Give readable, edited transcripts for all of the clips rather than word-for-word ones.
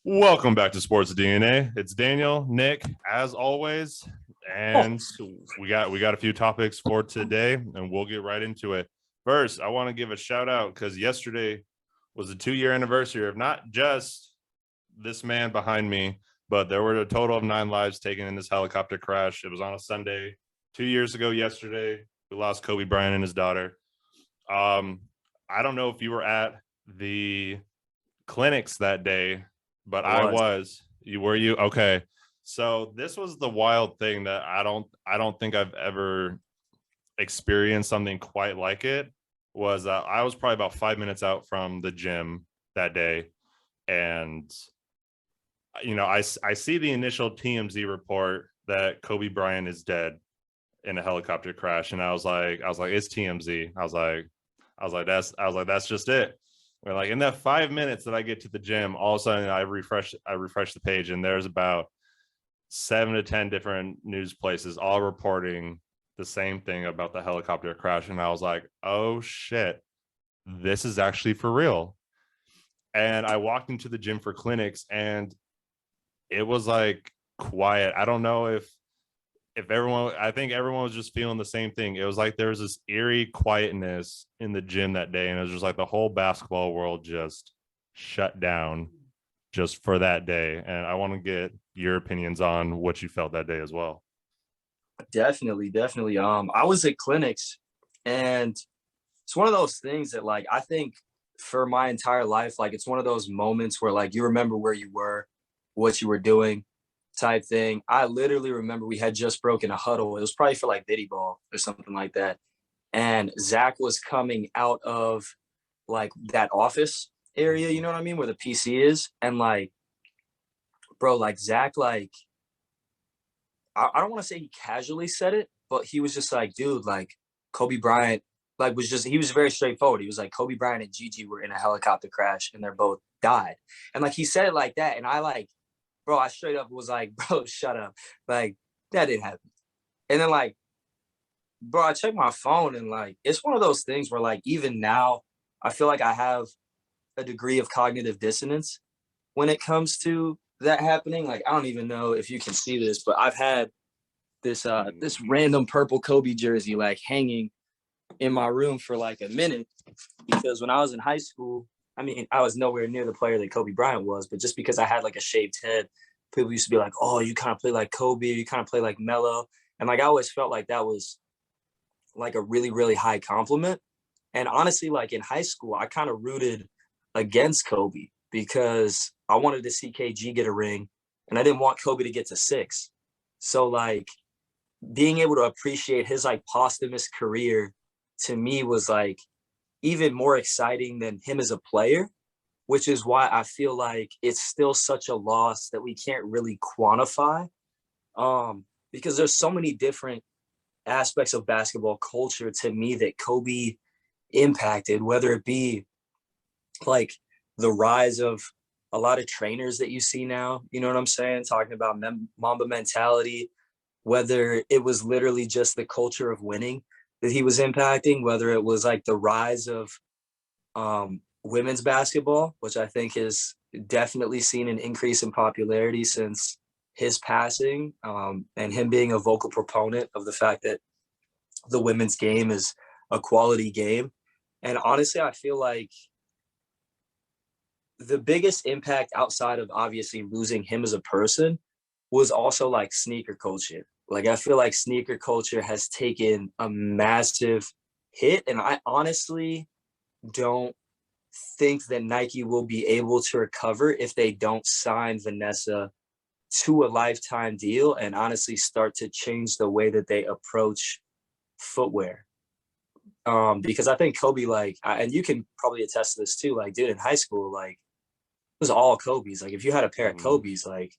Welcome back to Sports DNA. It's Daniel, Nick, as always, Oh, and we got a few topics for today, and we'll get right into it. First, I want to give a shout out because yesterday was the 2-year anniversary of not just this man behind me, but there were a total of 9 lives taken in this helicopter crash. It was on a Sunday, 2 years ago yesterday. We lost Kobe Bryant and his daughter. Um, I don't know if you were at the clinics that day, but I I was. was. You were you? Okay. So this was the wild thing that I don't think I've ever experienced something quite like it. Was I was probably about 5 minutes out from the gym that day, and I see the initial TMZ report that Kobe Bryant is dead in a helicopter crash, and I was like it's TMZ. I was like that's just it. We're like in that 5 minutes that I get to the gym, all of a sudden I refresh the page, and there's about 7 to 10 different news places all reporting the same thing about the helicopter crash. And I was like, oh shit, this is actually for real. And I walked into the gym for clinics, and it was like quiet. I don't know if everyone, I think everyone was just feeling the same thing. It was like there was this eerie quietness in the gym that day, and it was just like the whole basketball world just shut down just for that day. And I want to get your opinions on what you felt that day as well. Definitely, definitely. I was at clinics, and it's one of those things that, like, I think for my entire life, like, it's one of those moments where, like, you remember where you were, what you were doing, type thing. I literally remember we had just broken a huddle. It was probably for like Diddy ball or something like that, and Zach was coming out of like that office area. You know what I mean, where the PC is, and like, bro, like Zach, like I don't want to say he casually said it, but he was just like, dude, like Kobe Bryant, like he was very straightforward. He was like, Kobe Bryant and Gigi were in a helicopter crash and they're both died. And like he said it like that. And I like, bro, I straight up was like, bro, shut up. Like that didn't happen. And then like, bro, I checked my phone and like, it's one of those things where like, even now, I feel like I have a degree of cognitive dissonance when it comes to that happening. Like, I don't even know if you can see this, but I've had this random purple Kobe jersey like hanging in my room for like a minute because when I was in high school, I mean, I was nowhere near the player that Kobe Bryant was, but just because I had like a shaved head, people used to be like, "Oh, you kind of play like Kobe, you kind of play like Melo," and like I always felt like that was like a really really high compliment. And honestly, like in high school, I kind of rooted against Kobe because I wanted to see KG get a ring, and I didn't want Kobe to get to six. So like being able to appreciate his like posthumous career to me was like even more exciting than him as a player, which is why I feel like it's still such a loss that we can't really quantify. Because there's so many different aspects of basketball culture to me that Kobe impacted, whether it be like the rise of a lot of trainers that you see now, you know what I'm saying? Talking about Mamba mentality, whether it was literally just the culture of winning that he was impacting, whether it was like the rise of women's basketball, which I think has definitely seen an increase in popularity since his passing, and him being a vocal proponent of the fact that the women's game is a quality game. And honestly, I feel like the biggest impact outside of obviously losing him as a person was also like sneaker culture. Like I feel like sneaker culture has taken a massive hit, and I honestly don't think that Nike will be able to recover if they don't sign Vanessa to a lifetime deal and honestly start to change the way that they approach footwear. Because I think Kobe, like, and you can probably attest to this too, like, dude, in high school, like, it was all Kobe's. Like, if you had a pair of Mm-hmm. Kobe's, like,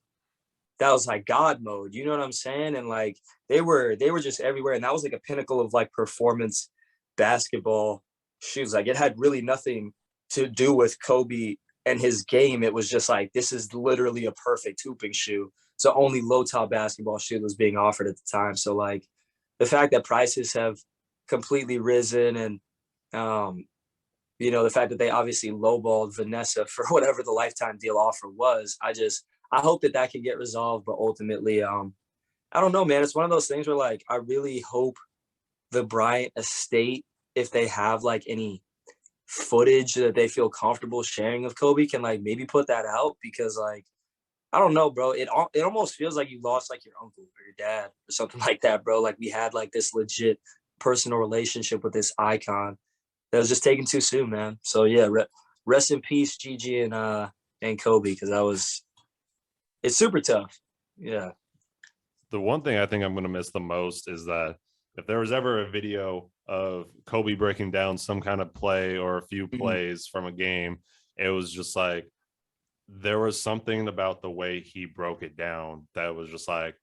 that was like God mode. You know what I'm saying? And like they were just everywhere, and that was like a pinnacle of like performance basketball shoes. Like it had really nothing to do with Kobe and his game. It was just like this is literally a perfect hooping shoe. So only low top basketball shoe was being offered at the time. So like the fact that prices have completely risen and um you know, the fact that they obviously lowballed Vanessa for whatever the lifetime deal offer was. I hope that that can get resolved, but ultimately, I don't know, man. It's one of those things where like I really hope the Bryant estate, if they have like any footage that they feel comfortable sharing of Kobe, can like maybe put that out, because like I don't know, bro. It almost feels like you lost like your uncle or your dad or something like that, bro. Like we had like this legit personal relationship with this icon that was just taken too soon, man. So yeah, rest in peace, Gigi and Kobe, because it's super tough. Yeah. The one thing I think I'm going to miss the most is that if there was ever a video of Kobe breaking down some kind of play or a few Mhm. plays from a game, it was just like there was something about the way he broke it down that was just like,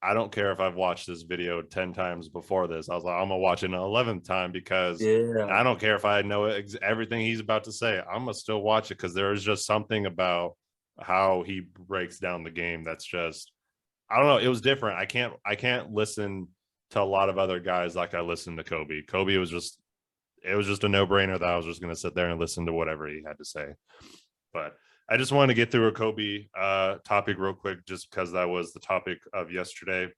I don't care if I've watched this video 10 times before this. I was like, I'm going to watch it an 11th time because Yeah. I don't care if I know everything he's about to say. I'm going to still watch it because there is just something about how he breaks down the game that's just, I don't know. It was different. I can't listen to a lot of other guys like I listened to Kobe. Kobe was just, it was just a no brainer that I was just going to sit there and listen to whatever he had to say. But I just wanted to get through a Kobe topic real quick, just because that was the topic of yesterday.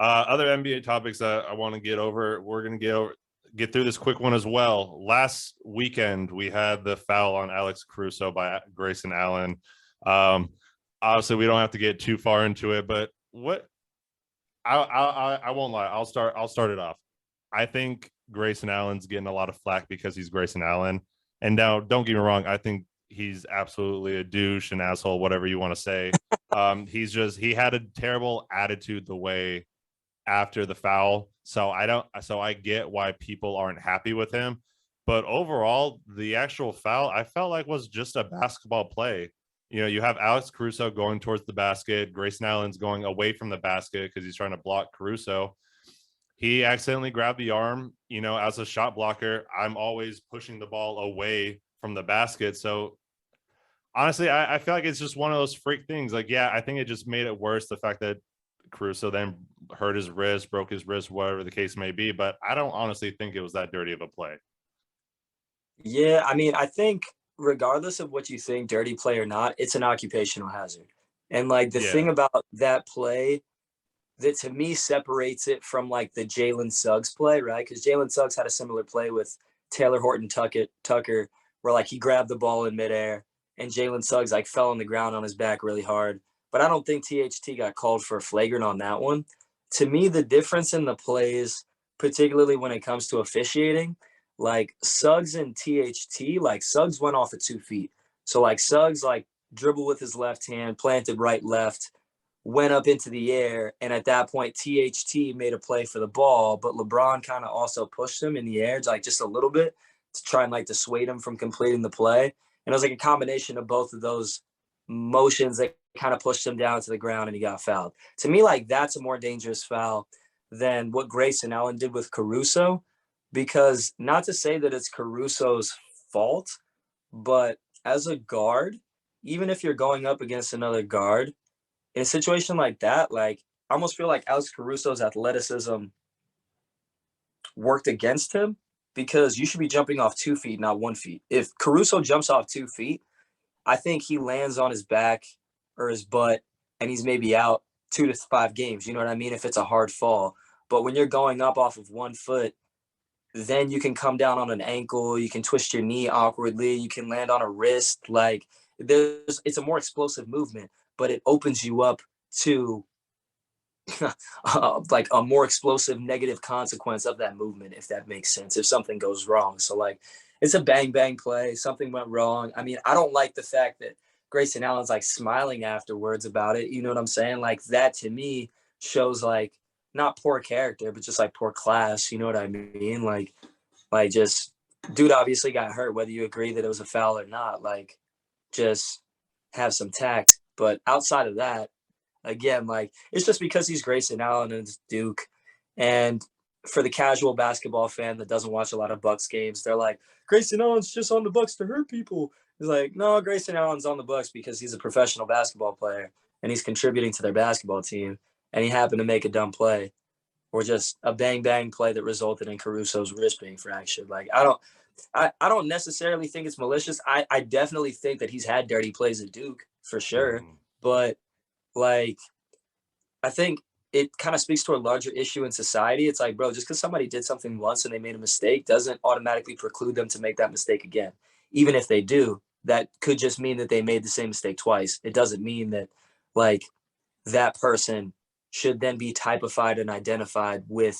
Other NBA topics that I want to get over, we're going to get through this quick one as well. Last weekend, we had the foul on Alex Caruso by Grayson Allen. Um, Obviously, we don't have to get too far into it, but what I won't lie. I'll start it off. I think Grayson Allen's getting a lot of flack because he's Grayson Allen. And now, don't get me wrong, I think he's absolutely a douche, an asshole, whatever you want to say. He had a terrible attitude the way after the foul. So I get why people aren't happy with him. But overall, the actual foul I felt like was just a basketball play. You know, you have Alex Caruso going towards the basket. Grayson Allen's going away from the basket because he's trying to block Caruso. He accidentally grabbed the arm. You know, as a shot blocker, I'm always pushing the ball away from the basket. So honestly, I feel like it's just one of those freak things. Like, yeah, I think it just made it worse, the fact that Caruso then hurt his wrist, broke his wrist, whatever the case may be. But I don't honestly think it was that dirty of a play. Yeah, I mean, I think regardless of what you think, dirty play or not, it's an occupational hazard. And like the thing Yeah. about that play that to me separates it from like the Jalen Suggs play, right? Because Jalen Suggs had a similar play with Taylor Horton Tucker, where like he grabbed the ball in midair and Jalen Suggs like fell on the ground on his back really hard. But I don't think THT got called for a flagrant on that one. To me, the difference in the plays, particularly when it comes to officiating, like Suggs and THT, like Suggs went off at 2 feet. So like Suggs like dribbled with his left hand, planted right left, went up into the air, and at that point THT made a play for the ball, but LeBron kind of also pushed him in the air like just a little bit to try and like dissuade him from completing the play. And it was like a combination of both of those motions that kind of pushed him down to the ground and he got fouled. To me, like that's a more dangerous foul than what Grayson Allen did with Caruso, because not to say that it's Caruso's fault, but as a guard, even if you're going up against another guard, in a situation like that, like I almost feel like Alex Caruso's athleticism worked against him, because you should be jumping off 2 feet, not 1 feet. If Caruso jumps off 2 feet, I think he lands on his back or his butt and he's maybe out 2 to 5 games. You know what I mean? If it's a hard fall. But when you're going up off of 1 foot, then you can come down on an ankle, you can twist your knee awkwardly, you can land on a wrist. Like it's a more explosive movement, but it opens you up to like a more explosive negative consequence of that movement, if that makes sense, if something goes wrong. So like it's a bang bang play, something went wrong. I mean, I don't like the fact that Grayson Allen's like smiling afterwards about it. You know what I'm saying? Like that to me shows like not poor character, but just like poor class. You know what I mean? Like just dude obviously got hurt, whether you agree that it was a foul or not. Like just have some tact. But outside of that, again, like it's just because he's Grayson Allen and it's Duke. And for the casual basketball fan that doesn't watch a lot of Bucks games, they're like, Grayson Allen's just on the Bucks to hurt people. He's like, no, Grayson Allen's on the Bucks because he's a professional basketball player and he's contributing to their basketball team. And he happened to make a dumb play or just a bang bang play that resulted in Caruso's wrist being fractured. Like, I don't, I don't necessarily think it's malicious. I definitely think that he's had dirty plays at Duke for sure. Mhm. But like, I think it kind of speaks to a larger issue in society. It's like, bro, just because somebody did something once and they made a mistake doesn't automatically preclude them to make that mistake again. Even if they do, that could just mean that they made the same mistake twice. It doesn't mean that like that person should then be typified and identified with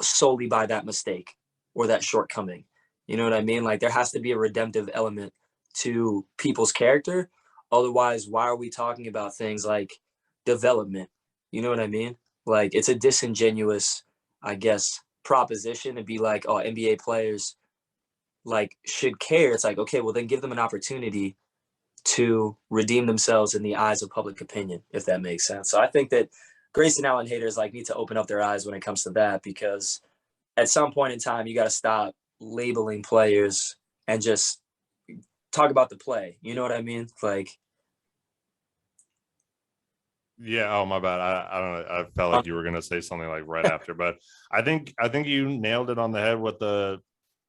solely by that mistake or that shortcoming. You know what I mean? Like there has to be a redemptive element to people's character. Otherwise, why are we talking about things like development? You know what I mean? Like it's a disingenuous, I guess, proposition to be like, oh, NBA players like should care. It's like, okay, well then give them an opportunity to redeem themselves in the eyes of public opinion, if that makes sense. So I think that Grayson Allen haters like need to open up their eyes when it comes to that, because at some point in time you got to stop labeling players and just talk about the play. You know what I mean? Like, Yeah. Oh, my bad. I don't know. I felt like you were gonna say something like right after, but I think you nailed it on the head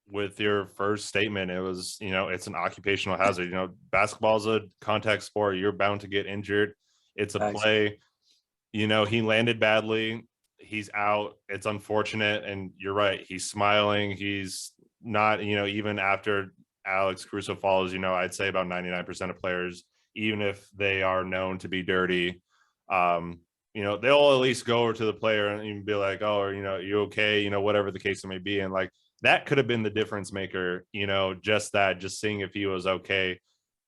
with your first statement. It was, it's an occupational hazard. Basketball is a contact sport. You're bound to get injured. It's a play. He landed badly. He's out. It's unfortunate. And you're right. He's smiling. He's not, even after Alex Caruso falls, I'd say about 99% of players, even if they are known to be dirty, they'll at least go over to the player and even be like, oh, you okay? Whatever the case may be. And like, that could have been the difference maker, just seeing if he was okay,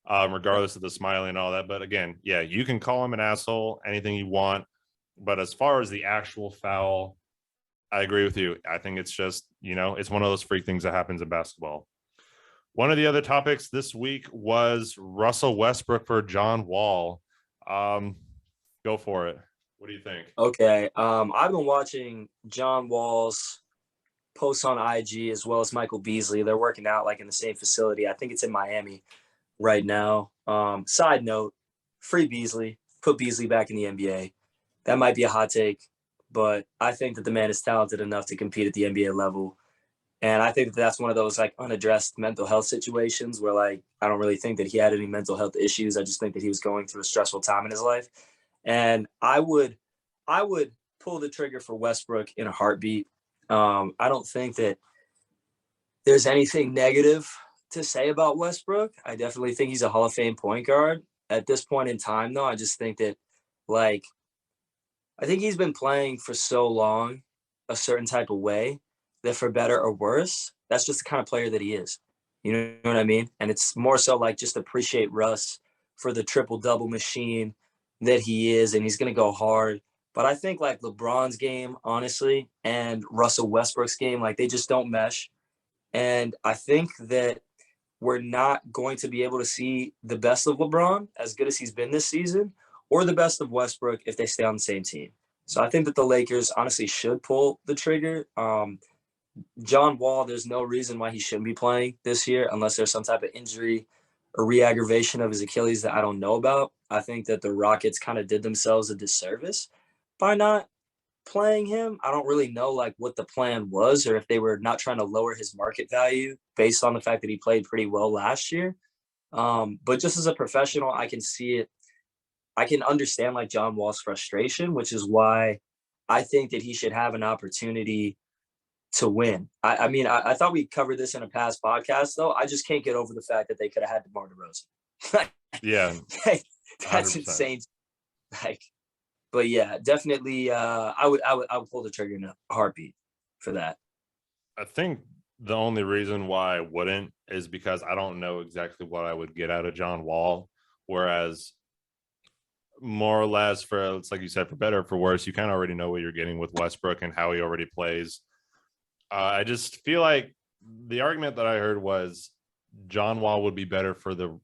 regardless of the smiling and all that. But again, yeah, you can call him an asshole, anything you want. But as far as the actual foul, I agree with you. I think it's just, it's one of those freak things that happens in basketball. One of the other topics this week was Russell Westbrook for John Wall. Go for it. What do you think? Okay. I've been watching John Wall's posts on IG as well as Michael Beasley. They're working out like in the same facility. I think it's in Miami right now. Side note, free Beasley, put Beasley back in the NBA. That might be a hot take, but I think that the man is talented enough to compete at the NBA level. And I think that that's one of those like unaddressed mental health situations where like I don't really think that he had any mental health issues. I just think that he was going through a stressful time in his life. And I would pull the trigger for Westbrook in a heartbeat. I don't think that there's anything negative to say about Westbrook. I definitely think he's a Hall of Fame point guard. At this point in time, though, I just think that, like, I think he's been playing for so long a certain type of way that for better or worse, that's just the kind of player that he is. You know what I mean? And it's more so like just appreciate Russ for the triple double machine that he is, and he's going to go hard. But I think like LeBron's game, honestly, and Russell Westbrook's game, like they just don't mesh. And I think that we're not going to be able to see the best of LeBron as good as he's been this season, or the best of Westbrook if they stay on the same team. So I think that the Lakers honestly should pull the trigger. John Wall, there's no reason why he shouldn't be playing this year unless there's some type of injury or re-aggravation of his Achilles that I don't know about. I think that the Rockets kind of did themselves a disservice by not playing him. I don't really know like what the plan was or if they were not trying to lower his market value based on the fact that he played pretty well last year. But just as a professional, I can see it. I can understand like John Wall's frustration, which is why I think that he should have an opportunity to win. I mean, I thought we covered this in a past podcast, though. I just can't get over the fact that they could have had DeMar DeRozan. Yeah, That's 100%. insane. Like, but yeah, definitely. I would pull the trigger in a heartbeat for that. I think the only reason why I wouldn't is because I don't know exactly what I would get out of John Wall. Whereas, more or less, for it's like you said, for better or for worse, you kind of already know what you're getting with Westbrook and how he already plays. I just feel like the argument that I heard was John Wall would be better for the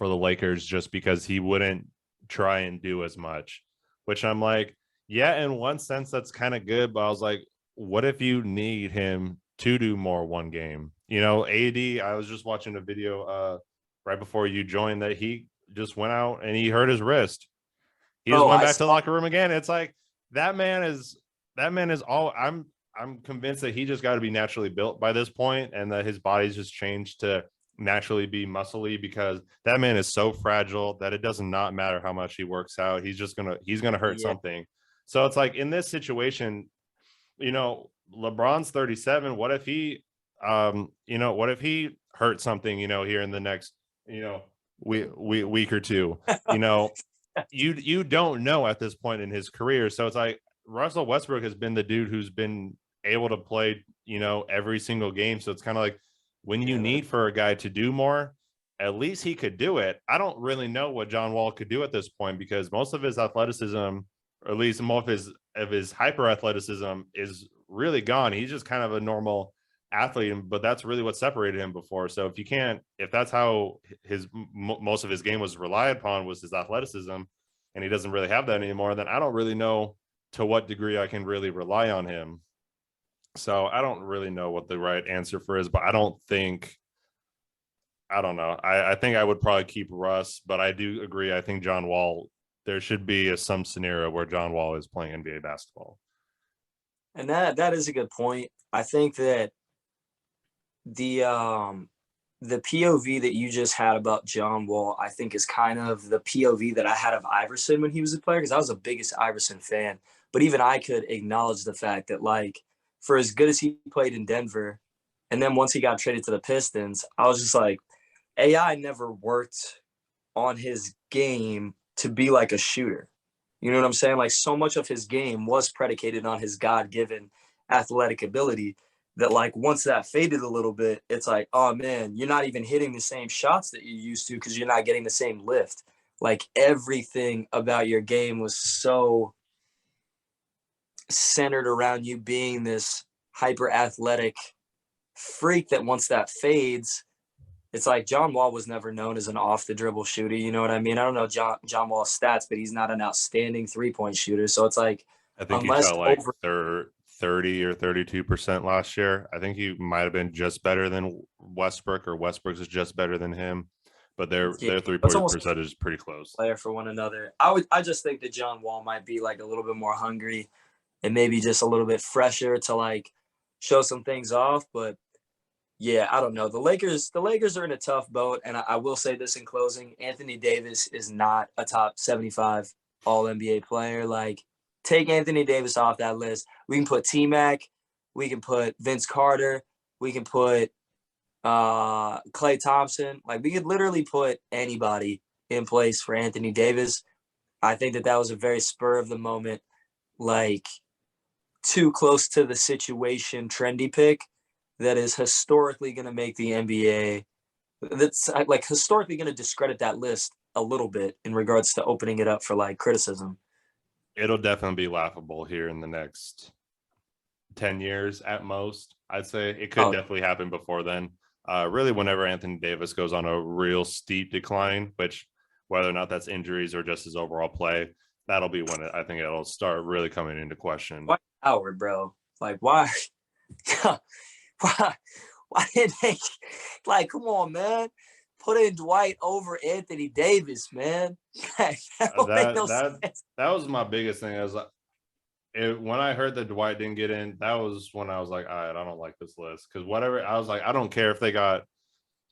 Lakers just because he wouldn't try and do as much, which I'm like, yeah, in one sense that's kind of good, but I was like, what if you need him to do more one game? AD, I was just watching a video right before you joined that he just went out and he hurt his wrist. He just Oh, went I back to the saw. locker room again. It's like that man is all I'm convinced that he just got to be naturally built by this point, and that his body's just changed to naturally be muscly, because that man is so fragile that it does not matter how much he works out. He's gonna hurt Yeah. something. So it's like in this situation, LeBron's 37. What if he, what if he hurt something, here in the next, week or two, you don't know at this point in his career. So it's like Russell Westbrook has been the dude who's been able to play, every single game. So it's kind of like when you need for a guy to do more, at least he could do it. I don't really know what John Wall could do at this point, because most of his athleticism, or at least most of his hyper athleticism, is really gone. He's just kind of a normal athlete, but that's really what separated him before. So if that's how most of his game was relied upon, was his athleticism, and he doesn't really have that anymore, then I don't really know to what degree I can really rely on him. So I don't really know what the right answer for is, but I don't know. I think I would probably keep Russ, but I do agree. I think John Wall, there should be some scenario where John Wall is playing NBA basketball. And that is a good point. I think that the POV that you just had about John Wall, I think, is kind of the POV that I had of Iverson when he was a player, because I was the biggest Iverson fan. But even I could acknowledge the fact that, like, for as good as he played in Denver, and then once he got traded to the Pistons, I was just like, AI never worked on his game to be like a shooter. You know what I'm saying? Like, so much of his game was predicated on his God-given athletic ability that, like, once that faded a little bit, it's like, oh man, you're not even hitting the same shots that you used to, because you're not getting the same lift. Like, everything about your game was so centered around you being this hyper athletic freak that once that fades, it's like John Wall was never known as an off the dribble shooter. You know what I mean? I don't know John Wall's stats, but he's not an outstanding 3-point shooter. So it's like, I think he unless shot like 30 or 32% last year. I think he might have been just better than Westbrook, or Westbrook's is just better than him, but their 3-point percentage is pretty close. Player for one another. I just think that John Wall might be like a little bit more hungry and maybe just a little bit fresher to like show some things off. But yeah, I don't know. The Lakers are in a tough boat. And I will say this in closing: Anthony Davis is not a top 75 all NBA player. Like, take Anthony Davis off that list. We can put T-Mac, we can put Vince Carter, we can put Klay Thompson. Like, we could literally put anybody in place for Anthony Davis. I think that was a very spur of the moment, like, too close to the situation trendy pick that is historically going to make the NBA, that's like historically going to discredit that list a little bit in regards to opening it up for like criticism. It'll definitely be laughable here in the next 10 years at most. I'd say it could definitely happen before then. Really, whenever Anthony Davis goes on a real steep decline, which whether or not that's injuries or just his overall play, that'll be when I think it'll start really coming into question. Why Howard, bro? Like, why? why did they, like, come on, man, put in Dwight over Anthony Davis, man? that was my biggest thing. I was like, when I heard that Dwight didn't get in, that was when I was like, all right, I don't like this list, because whatever, I was like, I don't care if they got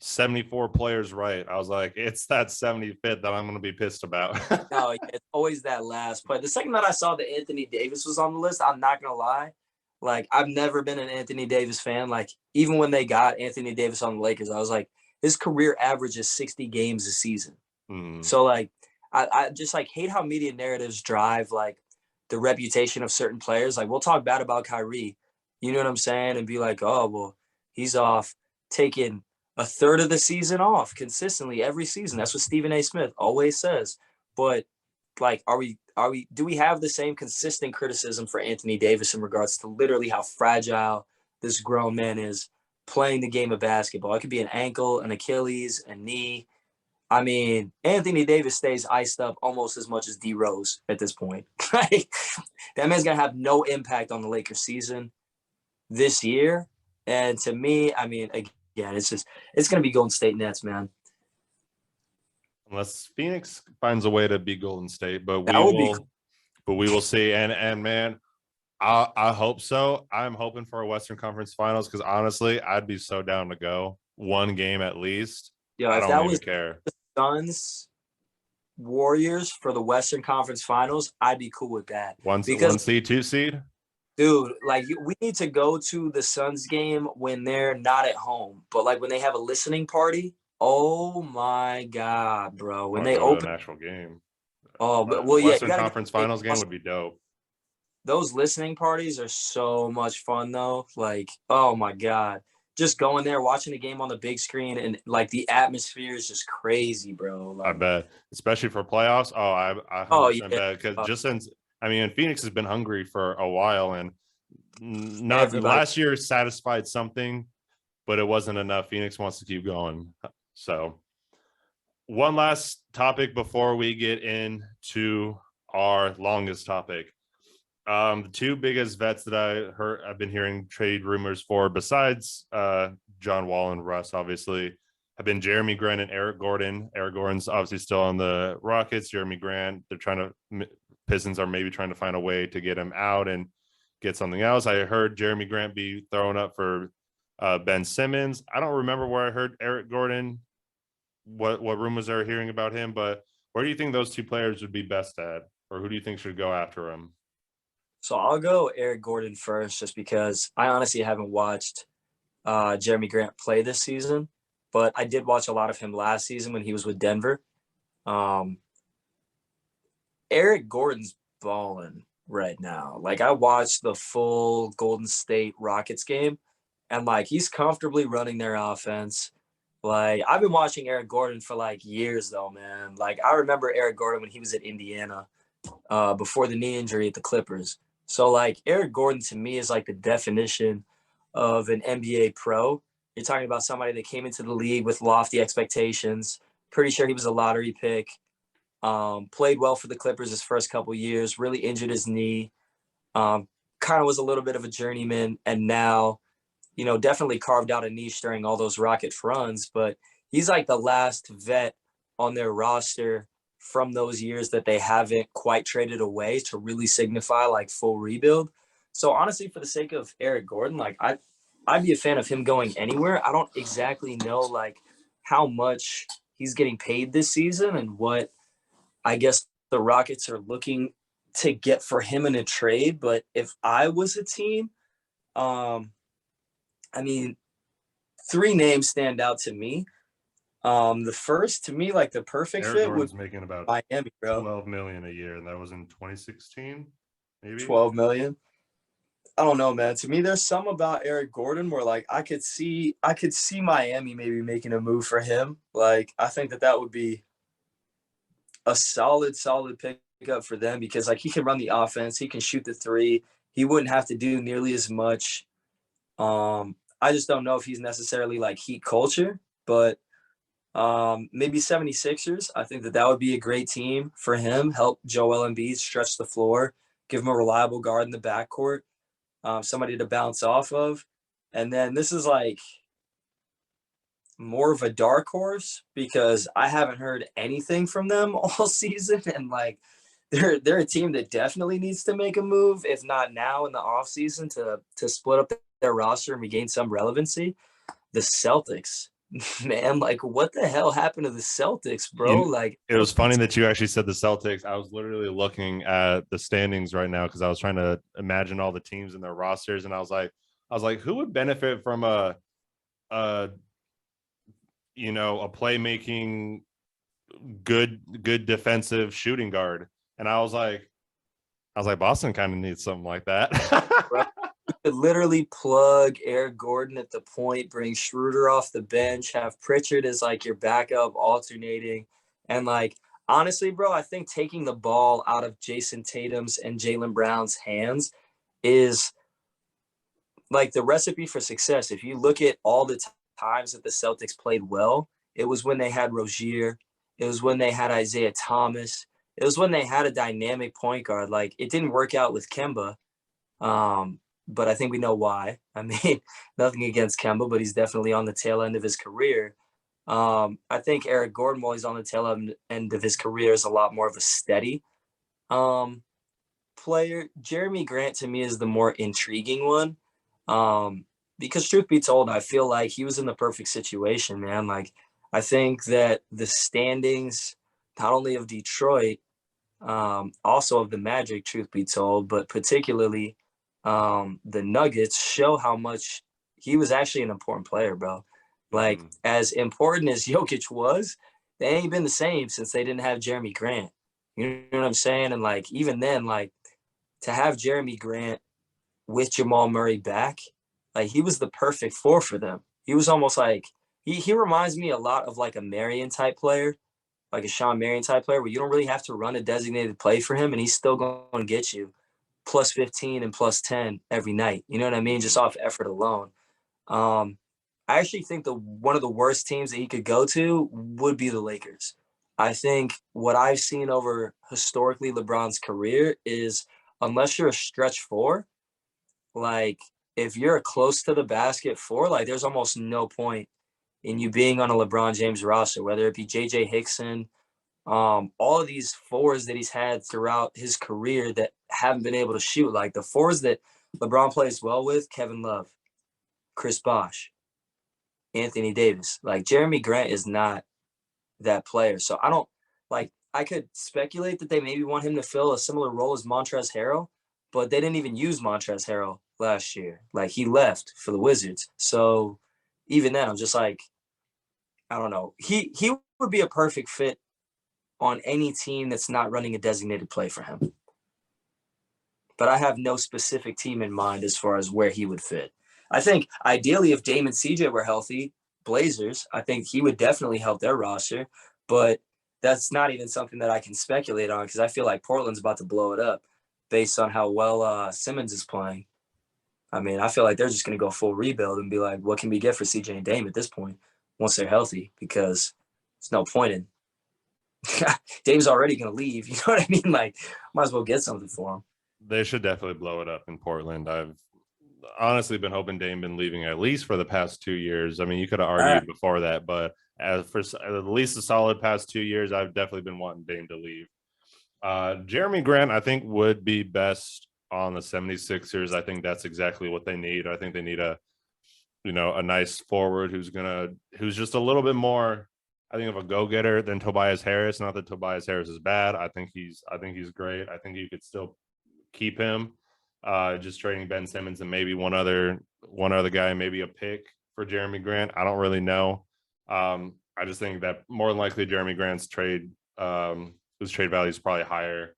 74 players right. I was like, it's that 75th that I'm going to be pissed about. No, it's always that last play. The second that I saw that Anthony Davis was on the list, I'm not going to lie, like, I've never been an Anthony Davis fan. Like, even when they got Anthony Davis on the Lakers, I was like, his career average is 60 games a season. So, like, I just, like, hate how media narratives drive, like, the reputation of certain players. Like, we'll talk bad about Kyrie, you know what I'm saying? And be like, oh, well, he's off taking a third of the season off consistently every season. That's what Stephen A. Smith always says. But, like, do we have the same consistent criticism for Anthony Davis in regards to literally how fragile this grown man is playing the game of basketball? It could be an ankle, an Achilles, a knee. I mean, Anthony Davis stays iced up almost as much as D Rose at this point. Like, that man's going to have no impact on the Lakers season this year. And to me, I mean, again, it's going to be Golden State Nets, man. Unless Phoenix finds a way to beat Golden State, but we will see. And man, I hope so. I'm hoping for a Western Conference Finals because honestly, I'd be so down to go one game at least. Yo, I if don't that even was care. Suns Warriors for the Western Conference Finals, I'd be cool with that. One Because, seed, two seed. dude, like we need to go to the Suns game when they're not at home, but like when they have a listening party. Oh my God, bro! When I'll they go to an open, actual game. oh, but A well, yeah, you Western got to Conference get Finals game would be dope. those listening parties are so much fun though. Like, oh my God. Just going there, watching the game on the big screen, and like the atmosphere is just crazy, bro. I Like, bet, especially for playoffs. Oh, I oh 100% yeah, bet because uh, just since I mean, Phoenix has been hungry for a while, and not everybody. last year satisfied something, but it wasn't enough. Phoenix wants to keep going. So, one last topic before we get into our longest topic. The two biggest vets that I've been hearing trade rumors for, besides John Wall and Russ, obviously, have been Jeremy Grant and Eric Gordon. Eric Gordon's obviously still on the Rockets. Jeremy Grant, they're trying to Pistons are maybe trying to find a way to get him out and get something else. I heard Jeremy Grant be thrown up for Ben Simmons. I don't remember where I heard Eric Gordon, what rumors are hearing about him, but where do you think those two players would be best at, or who do you think should go after him? So I'll go Eric Gordon first, just because I honestly haven't watched Jeremy Grant play this season, but I did watch a lot of him last season when he was with Denver. Um, Eric Gordon's balling right now. Like I watched the full Golden State Rockets game, and like he's comfortably running their offense. Like I've been watching Eric Gordon for like years though, man. Like I remember Eric Gordon when he was at Indiana before the knee injury at the Clippers. So like Eric Gordon to me is like the definition of an NBA pro. You're talking about somebody that came into the league with lofty expectations. Pretty sure he was a lottery pick. Played well for the Clippers his first couple years. Really injured his knee. Kind of was a little bit of a journeyman, and now, definitely carved out a niche during all those Rockets runs. But he's like the last vet on their roster from those years that they haven't quite traded away to really signify like full rebuild. So honestly, for the sake of Eric Gordon, like I'd be a fan of him going anywhere. I don't exactly know like how much he's getting paid this season and what I guess the Rockets are looking to get for him in a trade. But if I was a team, um, I mean, three names stand out to me. The first to me, like the perfect Eric fit would Gordon's making about be Miami, bro. 12 million a year, and that was in 2016, maybe. 12 million. I don't know, man. To me, there's some about Eric Gordon where like I could see Miami maybe making a move for him. Like I think that would be a solid pickup for them because like he can run the offense, he can shoot the three. He wouldn't have to do nearly as much. I just don't know if he's necessarily like Heat culture, but maybe 76ers. I think that would be a great team for him. Help Joel Embiid stretch the floor, give him a reliable guard in the backcourt, somebody to bounce off of. And then this is like more of a dark horse because I haven't heard anything from them all season, and like they're a team that definitely needs to make a move, if not now in the offseason, to split up their roster and regain some relevancy. The Celtics, man, like what the hell happened to the Celtics, bro? Like It was funny that you actually said the Celtics. I was literally looking at the standings right now because I was trying to imagine all the teams and their rosters, and I was like, who would benefit from a a playmaking good defensive shooting guard? And I was like, Boston kind of needs something like that. you could literally plug Eric Gordon at the point, bring Schroeder off the bench, have Pritchard as like your backup alternating. And like, honestly, bro, I think taking the ball out of Jason Tatum's and Jaylen Brown's hands is like the recipe for success. If you look at all the times that the Celtics played well, it was when they had Rozier, it was when they had Isaiah Thomas, it was when they had a dynamic point guard. Like it didn't work out with Kemba, but I think we know why. I mean, nothing against Kemba, but he's definitely on the tail end of his career. I think Eric Gordon, while he's on the tail end of his career, is a lot more of a steady um, player, Jeremy Grant to me is the more intriguing one. Because truth be told, I feel like he was in the perfect situation, man. Like, I think that the standings, not only of Detroit, also of the Magic, truth be told, but particularly the Nuggets show how much he was actually an important player, bro. Like, Mhm. as important as Jokic was, they ain't been the same since they didn't have Jeremy Grant. You know what I'm saying? And like, even then, like, to have Jeremy Grant with Jamal Murray back, like, he was the perfect four for them. He was almost like he reminds me a lot of like a Marion type player, like a Sean Marion type player, where you don't really have to run a designated play for him, and he's still going to get you plus 15 and plus 10 every night. You know what I mean? Just Mhm. off effort alone. Um, I actually think the one of the worst teams that he could go to would be the Lakers. I think what I've seen over historically LeBron's career is, unless you're a stretch four, like, if you're a close to the basket four, like, there's almost no point in you being on a LeBron James roster, whether it be JJ Hickson, all of these fours that he's had throughout his career that haven't been able to shoot. Like, the fours that LeBron plays well with: Kevin Love, Chris Bosh, Anthony Davis. Like, Jeremy Grant is not that player. So I don't like, I could speculate that they maybe want him to fill a similar role as Montrezl Harrell, but they didn't even use Montrezl Harrell last year. Like, he left for the Wizards. So even then, I'm just like, I don't know. He would be a perfect fit on any team that's not running a designated play for him. But I have no specific team in mind as far as where he would fit. I think ideally, if Dame and CJ were healthy, Blazers, I think he would definitely help their roster. But that's not even something that I can speculate on, because I feel like Portland's about to blow it up based on how well Simmons is playing. I mean, I feel like they're just going to go full rebuild and be like, what can we get for CJ and Dame at this point once they're healthy? Because there's no point in Dame's already going to leave. You know what I mean? Like, might as well get something for him. They should definitely blow it up in Portland. I've honestly been hoping Dame been leaving at least for the past 2 years. I mean, you could have argued before that, but as for at least a solid past 2 years, I've definitely been wanting Dame to leave. Jeremy Grant, I think, would be best on the 76ers. I think that's exactly what they need. I think they need a nice forward who's just a little bit more, I think, of a go-getter than Tobias Harris. Not that Tobias Harris is bad. I think he's great. I think you could still keep him. Just trading Ben Simmons and maybe one other guy, maybe a pick for Jeremy Grant. I don't really know. I just think that more than likely Jeremy Grant's his trade value is probably higher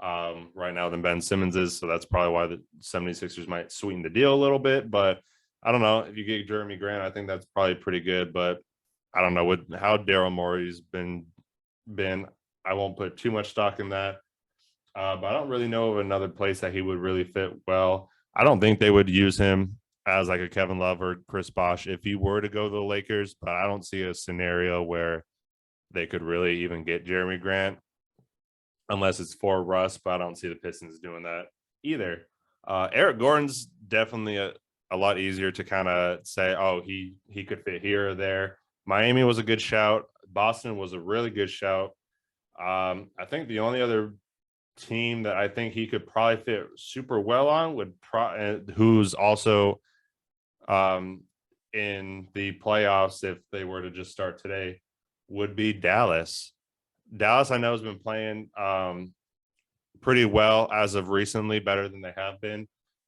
right now than Ben Simmons is. So that's probably why the 76ers might sweeten the deal a little bit. But I don't know. If you get Jeremy Grant, I think that's probably pretty good. But I don't know with how Daryl Morey's been. I won't put too much stock in that. But I don't really know of another place that he would really fit well. I don't think they would use him as like a Kevin Love or Chris Bosh if he were to go to the Lakers, but I don't see a scenario where they could really even get Jeremy Grant unless it's for Russ, but I don't see the Pistons doing that either. Eric Gordon's definitely a lot easier to kind of say, oh, he could fit here or there. Miami was a good shout. Boston was a really good shout. I think the only other team that I think he could probably fit super well on who's also in the playoffs if they were to just start today would be Dallas. Dallas, I know, has been playing pretty well as of recently, better than they have been,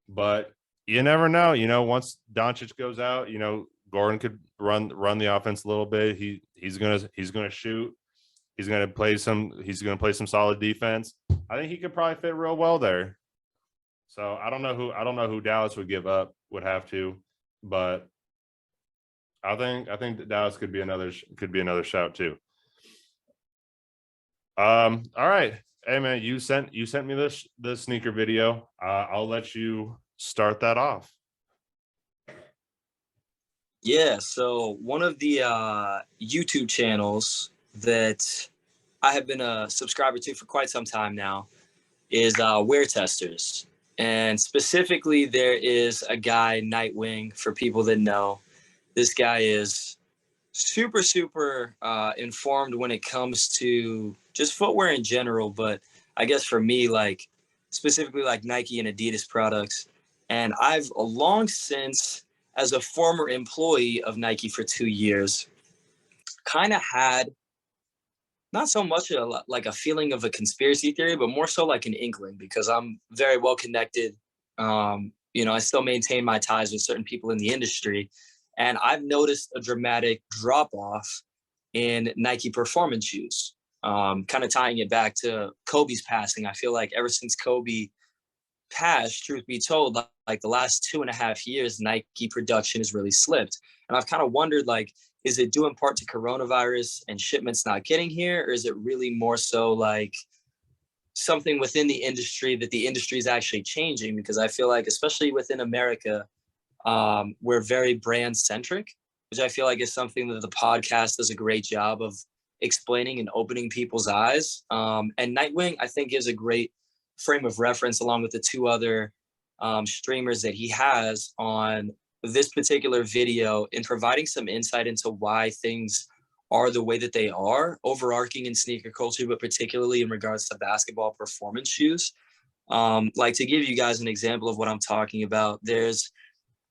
but you never know. Once Doncic goes out, Gordon could run the offense a little bit. He's gonna shoot. He's gonna play some solid defense. I think he could probably fit real well there. So I don't know who Dallas would have to, but I think that Dallas could be another shout too. All right. Hey man, you sent me this sneaker video. I'll let you start that off. Yeah, so one of the YouTube channels that I have been a subscriber to for quite some time now is Wear Testers. And specifically, there is a guy, Nightwing, for people that know. This guy is super, super informed when it comes to just footwear in general. But I guess for me, like, specifically like Nike and Adidas products. And I've long since, as a former employee of Nike for 2 years, kind of had not so much like a feeling of a conspiracy theory, but more so like an inkling, because I'm very well connected. I still maintain my ties with certain people in the industry. And I've noticed a dramatic drop off in Nike performance shoes. Kind of tying it back to Kobe's passing. I feel like ever since Kobe passed, truth be told, like the last 2.5 years, Nike production has really slipped. And I've kind of wondered, like, is it due in part to coronavirus and shipments not getting here? Or is it really more so like something within the industry that the industry is actually changing? Because I feel like, especially within America, we're very brand centric, which I feel like is something that the podcast does a great job of explaining and opening people's eyes. And Nightwing, I think, gives a great frame of reference along with the two other streamers that he has on this particular video in providing some insight into why things are the way that they are, overarching in sneaker culture, but particularly in regards to basketball performance shoes. Like, to give you guys an example of what I'm talking about, there's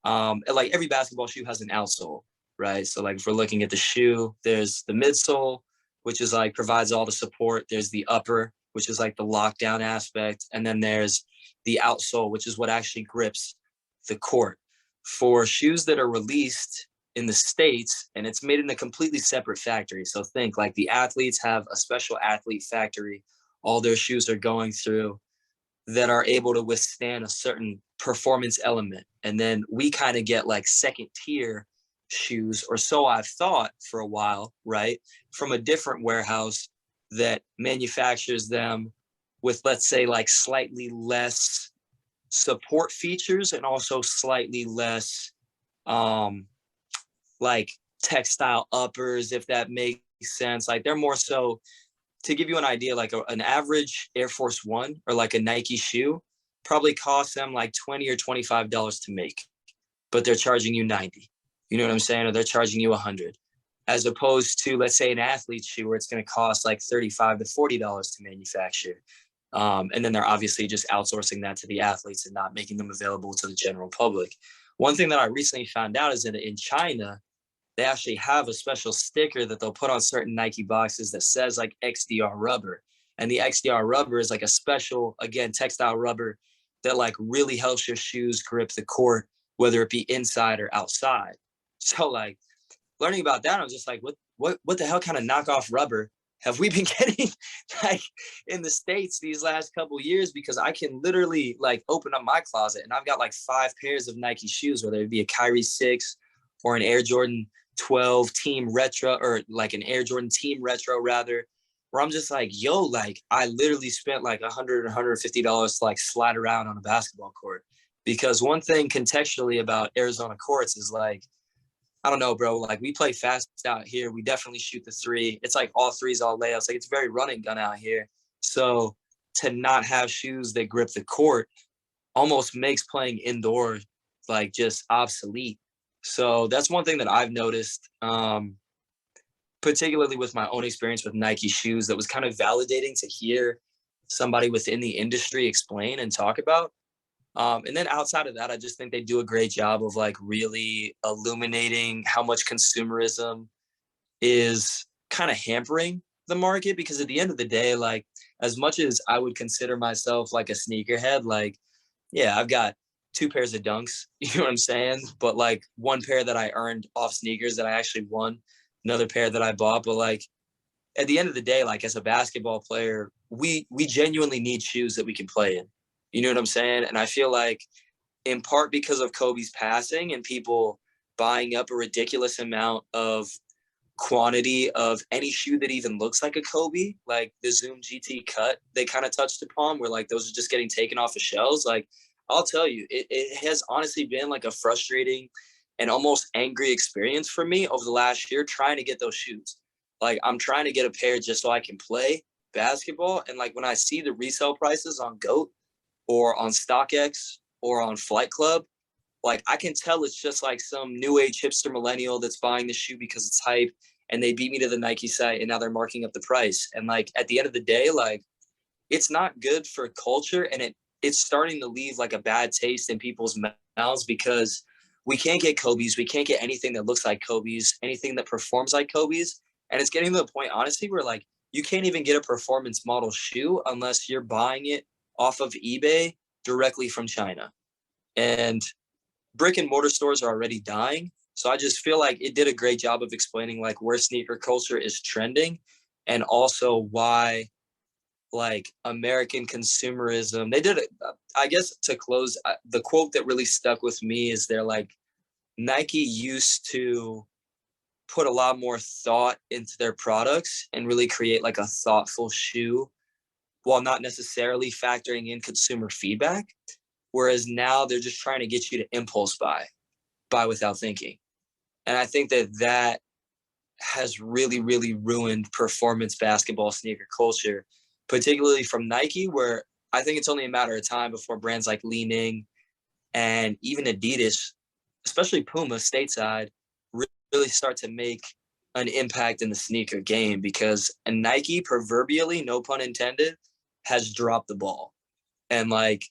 like every basketball shoe has an outsole, right? So like if we're looking at the shoe, there's the midsole, which is like provides all the support. There's the upper, which is like the lockdown aspect. And then there's the outsole, which is what actually grips the court. For shoes that are released in the States, and it's made in a completely separate factory. So think like the athletes have a special athlete factory all their shoes are going through that are able to withstand a certain performance element. And then we kind of get like second tier shoes, or so I've thought for a while, right? From a different warehouse that manufactures them with, let's say, like slightly less support features and also slightly less like textile uppers, if that makes sense. Like they're more so, to give you an idea, like an average Air Force One or like a Nike shoe probably costs them like $20 or $25 to make, but they're charging you 90. You know what I'm saying? Or they're charging you 100, as opposed to, let's say, an athlete shoe where it's going to cost like $35 to $40 to manufacture. And then they're obviously just outsourcing that to the athletes and not making them available to the general public. One thing that I recently found out is that in China, they actually have a special sticker that they'll put on certain Nike boxes that says like XDR rubber. And the XDR rubber is like a special, again, textile rubber that like really helps your shoes grip the court, whether it be inside or outside. So like learning about that, I was just like, what the hell kind of knockoff rubber have we been getting like in the States these last couple of years? Because I can literally like open up my closet and I've got like 5 pairs of Nike shoes, whether it be a Kyrie 6 or an Air Jordan 12 team retro, or like an Air Jordan team retro rather, where I'm just like, yo, like I literally spent like $100 or $150 to like slide around on a basketball court. Because one thing contextually about Arizona courts is like, I don't know, bro, like we play fast out here. We definitely shoot the three. It's like all threes, all layups. Like it's very run and gun out here. So to not have shoes that grip the court almost makes playing indoor like just obsolete. So that's one thing that I've noticed, particularly with my own experience with Nike shoes, that was kind of validating to hear somebody within the industry explain and talk about. And then outside of that, I just think they do a great job of like really illuminating how much consumerism is kind of hampering the market. Because at the end of the day, like as much as I would consider myself like a sneakerhead, like, yeah, I've got 2 pairs of Dunks, you know what I'm saying? But like one pair that I earned off sneakers that I actually won, another pair that I bought. But like at the end of the day, like as a basketball player, we genuinely need shoes that we can play in. You know what I'm saying? And I feel like in part because of Kobe's passing and people buying up a ridiculous amount of quantity of any shoe that even looks like a Kobe, like the Zoom GT cut, they kind of touched upon, where like those are just getting taken off of shelves. Like I'll tell you, it has honestly been like a frustrating and almost angry experience for me over the last year trying to get those shoes. Like I'm trying to get a pair just so I can play basketball. And like when I see the resale prices on GOAT or on StockX or on Flight Club, like I can tell it's just like some new age hipster millennial that's buying the shoe because it's hype, and they beat me to the Nike site and now they're marking up the price. And like at the end of the day, like it's not good for culture, and it's starting to leave like a bad taste in people's mouths because we can't get Kobe's. We can't get anything that looks like Kobe's, anything that performs like Kobe's. And it's getting to the point, honestly, where like you can't even get a performance model shoe unless you're buying it off of eBay directly from China. And brick and mortar stores are already dying. So I just feel like it did a great job of explaining like where sneaker culture is trending and also why like American consumerism. They did it. I guess to close, the quote that really stuck with me is they're like, Nike used to put a lot more thought into their products and really create like a thoughtful shoe while not necessarily factoring in consumer feedback. Whereas now they're just trying to get you to impulse buy without thinking. And I think that has really, really ruined performance basketball sneaker culture, particularly from Nike, where I think it's only a matter of time before brands like Li Ning and even Adidas, especially Puma stateside, really start to make an impact in the sneaker game because Nike proverbially, no pun intended, has dropped the ball. And like,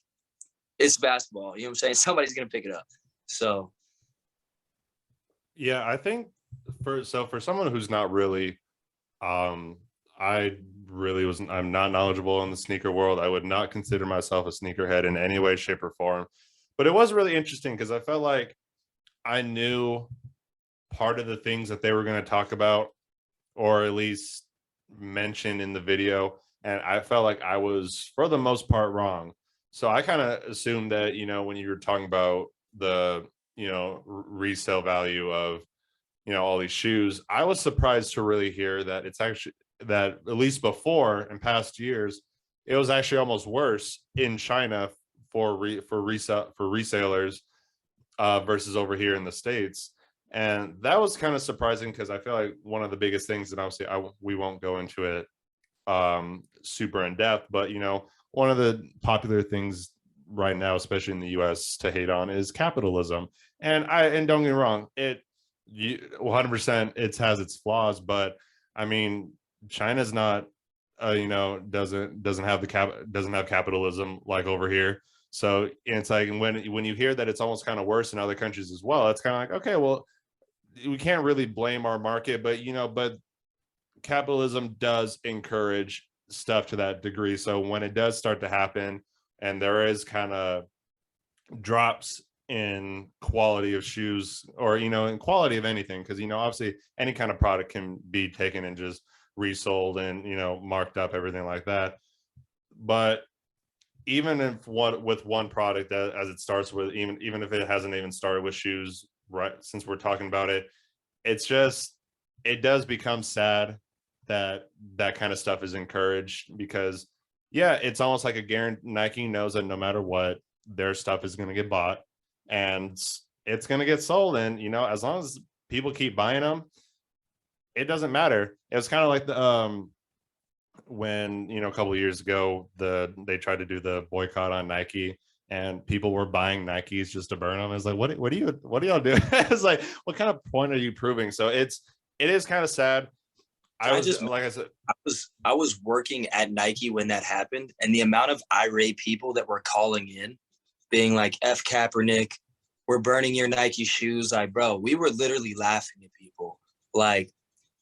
it's basketball, you know what I'm saying? Somebody's going to pick it up. So. Yeah, I think for someone who's not really, I'm not knowledgeable in the sneaker world. I would not consider myself a sneakerhead in any way, shape, or form. But it was really interesting because I felt like I knew part of the things that they were going to talk about, or at least mention in the video. And I felt like I was, for the most part, wrong. So I kind of assumed that, when you were talking about the, resale value of, all these shoes, I was surprised to really hear that it's actually that at least before in past years, it was actually almost worse in China for resellers versus over here in the States. And that was kind of surprising because I feel like one of the biggest things, and obviously we won't go into it super in depth, but one of the popular things right now, especially in the US, to hate on is capitalism. And don't get me wrong, 100% it has its flaws, but I mean, China's not doesn't have capitalism like over here. So it's like when you hear that it's almost kind of worse in other countries as well, it's kind of like, okay, well, we can't really blame our market, but capitalism does encourage stuff to that degree. So when it does start to happen and there is kind of drops in quality of shoes or in quality of anything, because obviously any kind of product can be taken and just resold and marked up, everything like that. But even if with one product that as it starts with, even if it hasn't even started with shoes, right, since we're talking about it, it does become sad that kind of stuff is encouraged, because yeah, it's almost like a guarantee. Nike knows that no matter what, their stuff is going to get bought and it's going to get sold, and as long as people keep buying them, it doesn't matter. It was kind of like the when a couple of years ago they tried to do the boycott on Nike and people were buying Nikes just to burn them. It's like, what do y'all do? It's like, what kind of point are you proving? So it is kind of sad. I was working at Nike when that happened, and the amount of irate people that were calling in being like, F Kaepernick, we're burning your Nike shoes. Like, bro, we were literally laughing at people like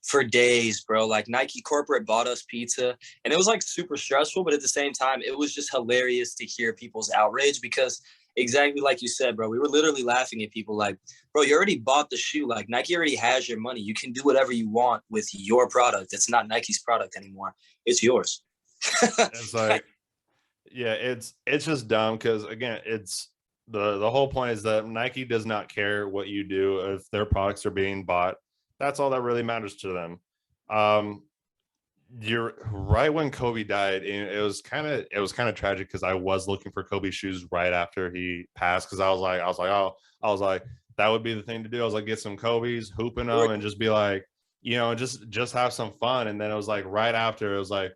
for days, bro. Like, Nike corporate bought us pizza, and it was like super stressful, but at the same time, it was just hilarious to hear people's outrage because exactly like you said, bro, we were literally laughing at people like, bro, you already bought the shoe. Like, Nike already has your money. You can do whatever you want with your product. It's not Nike's product anymore. It's yours. It's like, yeah, it's just dumb because again, it's the whole point is that Nike does not care what you do if their products are being bought. That's all that really matters to them. You're right. When Kobe died, it was kind of tragic because I was looking for Kobe shoes right after he passed, because I was like, that would be the thing to do. I was like, get some Kobe's, hooping them, and just be like, just have some fun. And then it was like right after, it was like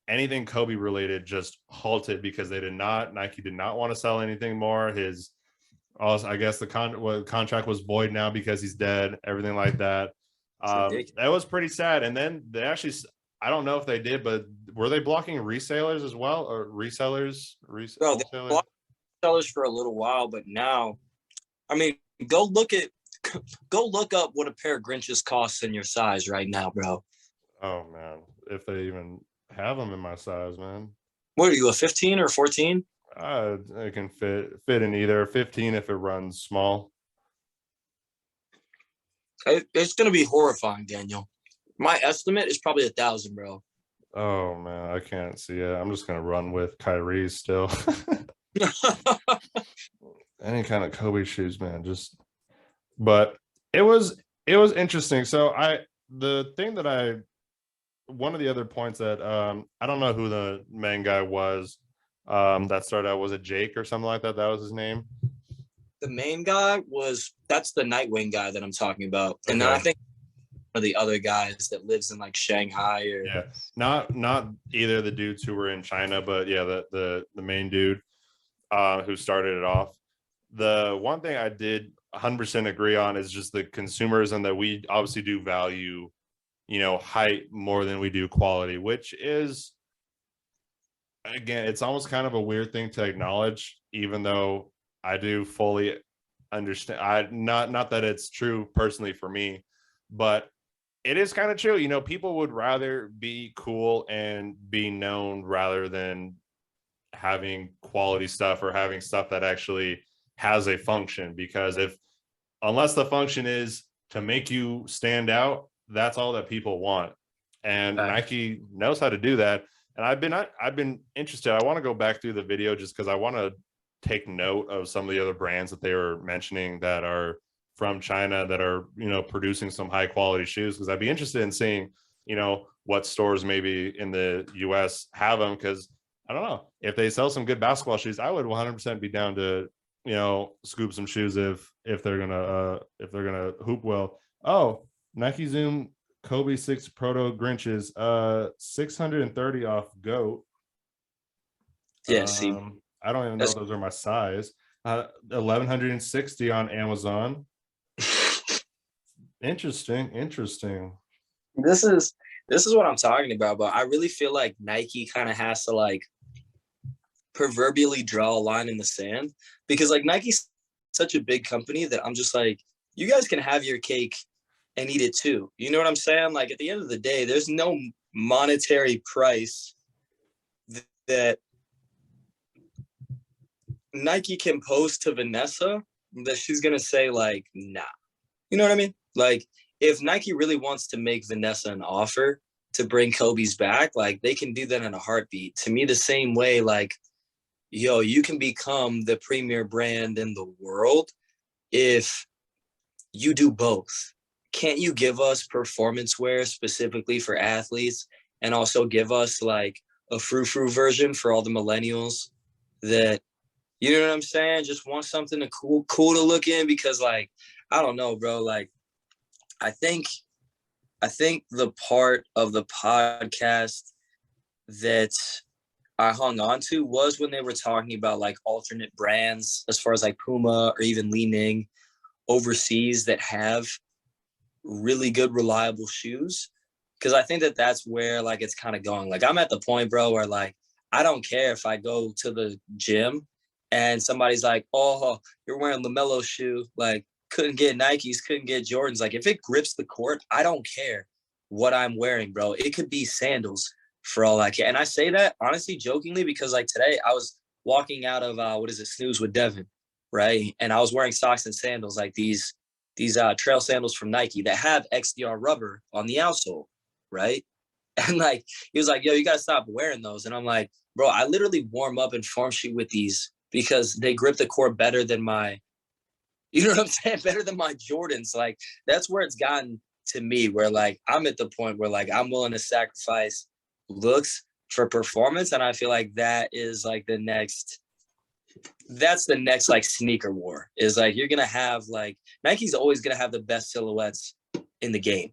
anything Kobe related just halted because Nike did not want to sell anything more. I guess the contract was void now because he's dead, everything like that. That was pretty sad. And then I don't know if they did, but were they blocking resellers as well, or resellers, Bro, they wholesalers? blocked sellers for a little while, but now, I mean, go look up what a pair of Grinches costs in your size right now, bro. Oh man, if they even have them in my size, man. What are you, a 15 or 14? It can fit in either 15 if it runs small. It's gonna be horrifying, Daniel. My estimate is probably 1,000, bro. Oh man, I can't see it. I'm just gonna run with Kyrie's still. Any kind of Kobe shoes, man. But it was interesting. So one of the other points that I don't know who the main guy was that started out, was it Jake or something like that? That was his name. The main guy that's the Nightwing guy that I'm talking about. And then I Okay. think one of the other guys that lives in like Shanghai or Yeah, not either of the dudes who were in China, but yeah, the main dude who started it off. The one thing I did 100% agree on is just the consumers, and that we obviously do value, height more than we do quality, which is, again, it's almost kind of a weird thing to acknowledge, even though I do fully understand. Not that it's true personally for me, but it is kind of true. People would rather be cool and be known rather than having quality stuff or having stuff that actually has a function, because unless the function is to make you stand out, that's all that people want. And Nike knows how to do that. And I've been interested. I want to go back through the video just because I want to take note of some of the other brands that they were mentioning that are from China that are, producing some high quality shoes, because I'd be interested in seeing, what stores maybe in the US have them, because I don't know, if they sell some good basketball shoes, I would 100% be down to, scoop some shoes if they're gonna hoop well. Oh, Nike Zoom Kobe 6 Proto Grinches, 630 off GOAT. yeah, see, I don't even know if those are my size. 1160 on Amazon. Interesting. this is what I'm talking about, but I really feel like Nike kind of has to like proverbially draw a line in the sand, because like Nike's such a big company that I'm just like, you guys can have your cake and eat it too. You know what I'm saying? Like at the end of the day, there's no monetary price that Nike can pose to Vanessa that she's going to say like, nah. You know what I mean? Like if Nike really wants to make Vanessa an offer to bring Kobe's back, like they can do that in a heartbeat. To me, the same way, like, yo, you can become the premier brand in the world if you do both. Can't you give us performance wear specifically for athletes and also give us like a frou-frou version for all the millennials that, you know what I'm saying, just want something to cool to look in? Because like, I don't know, bro, like I think the part of the podcast that I hung on to was when they were talking about like alternate brands as far as like Puma or even Li Ning overseas that have really good, reliable shoes. Because I think that that's where like it's kind of going. Like I'm at the point, bro, where like I don't care if I go to the gym and somebody's like, oh, you're wearing LaMelo shoe. Like couldn't get Nikes, couldn't get Jordans. Like if it grips the court, I don't care what I'm wearing, bro. It could be sandals for all I care. And I say that honestly, jokingly, because like today I was walking out of Snooze with Devin, right? And I was wearing socks and sandals, like these trail sandals from Nike that have XDR rubber on the outsole, right? And like he was like, yo, you gotta stop wearing those. And I'm like, bro, I literally warm up and form shoot with these because they grip the court better than my, you know what I'm saying? Better than my Jordans. Like that's where it's gotten to me, where like I'm at the point where like I'm willing to sacrifice looks for performance. And I feel like that is like that's the next like sneaker war, is like you're gonna have like Nike's always gonna have the best silhouettes in the game.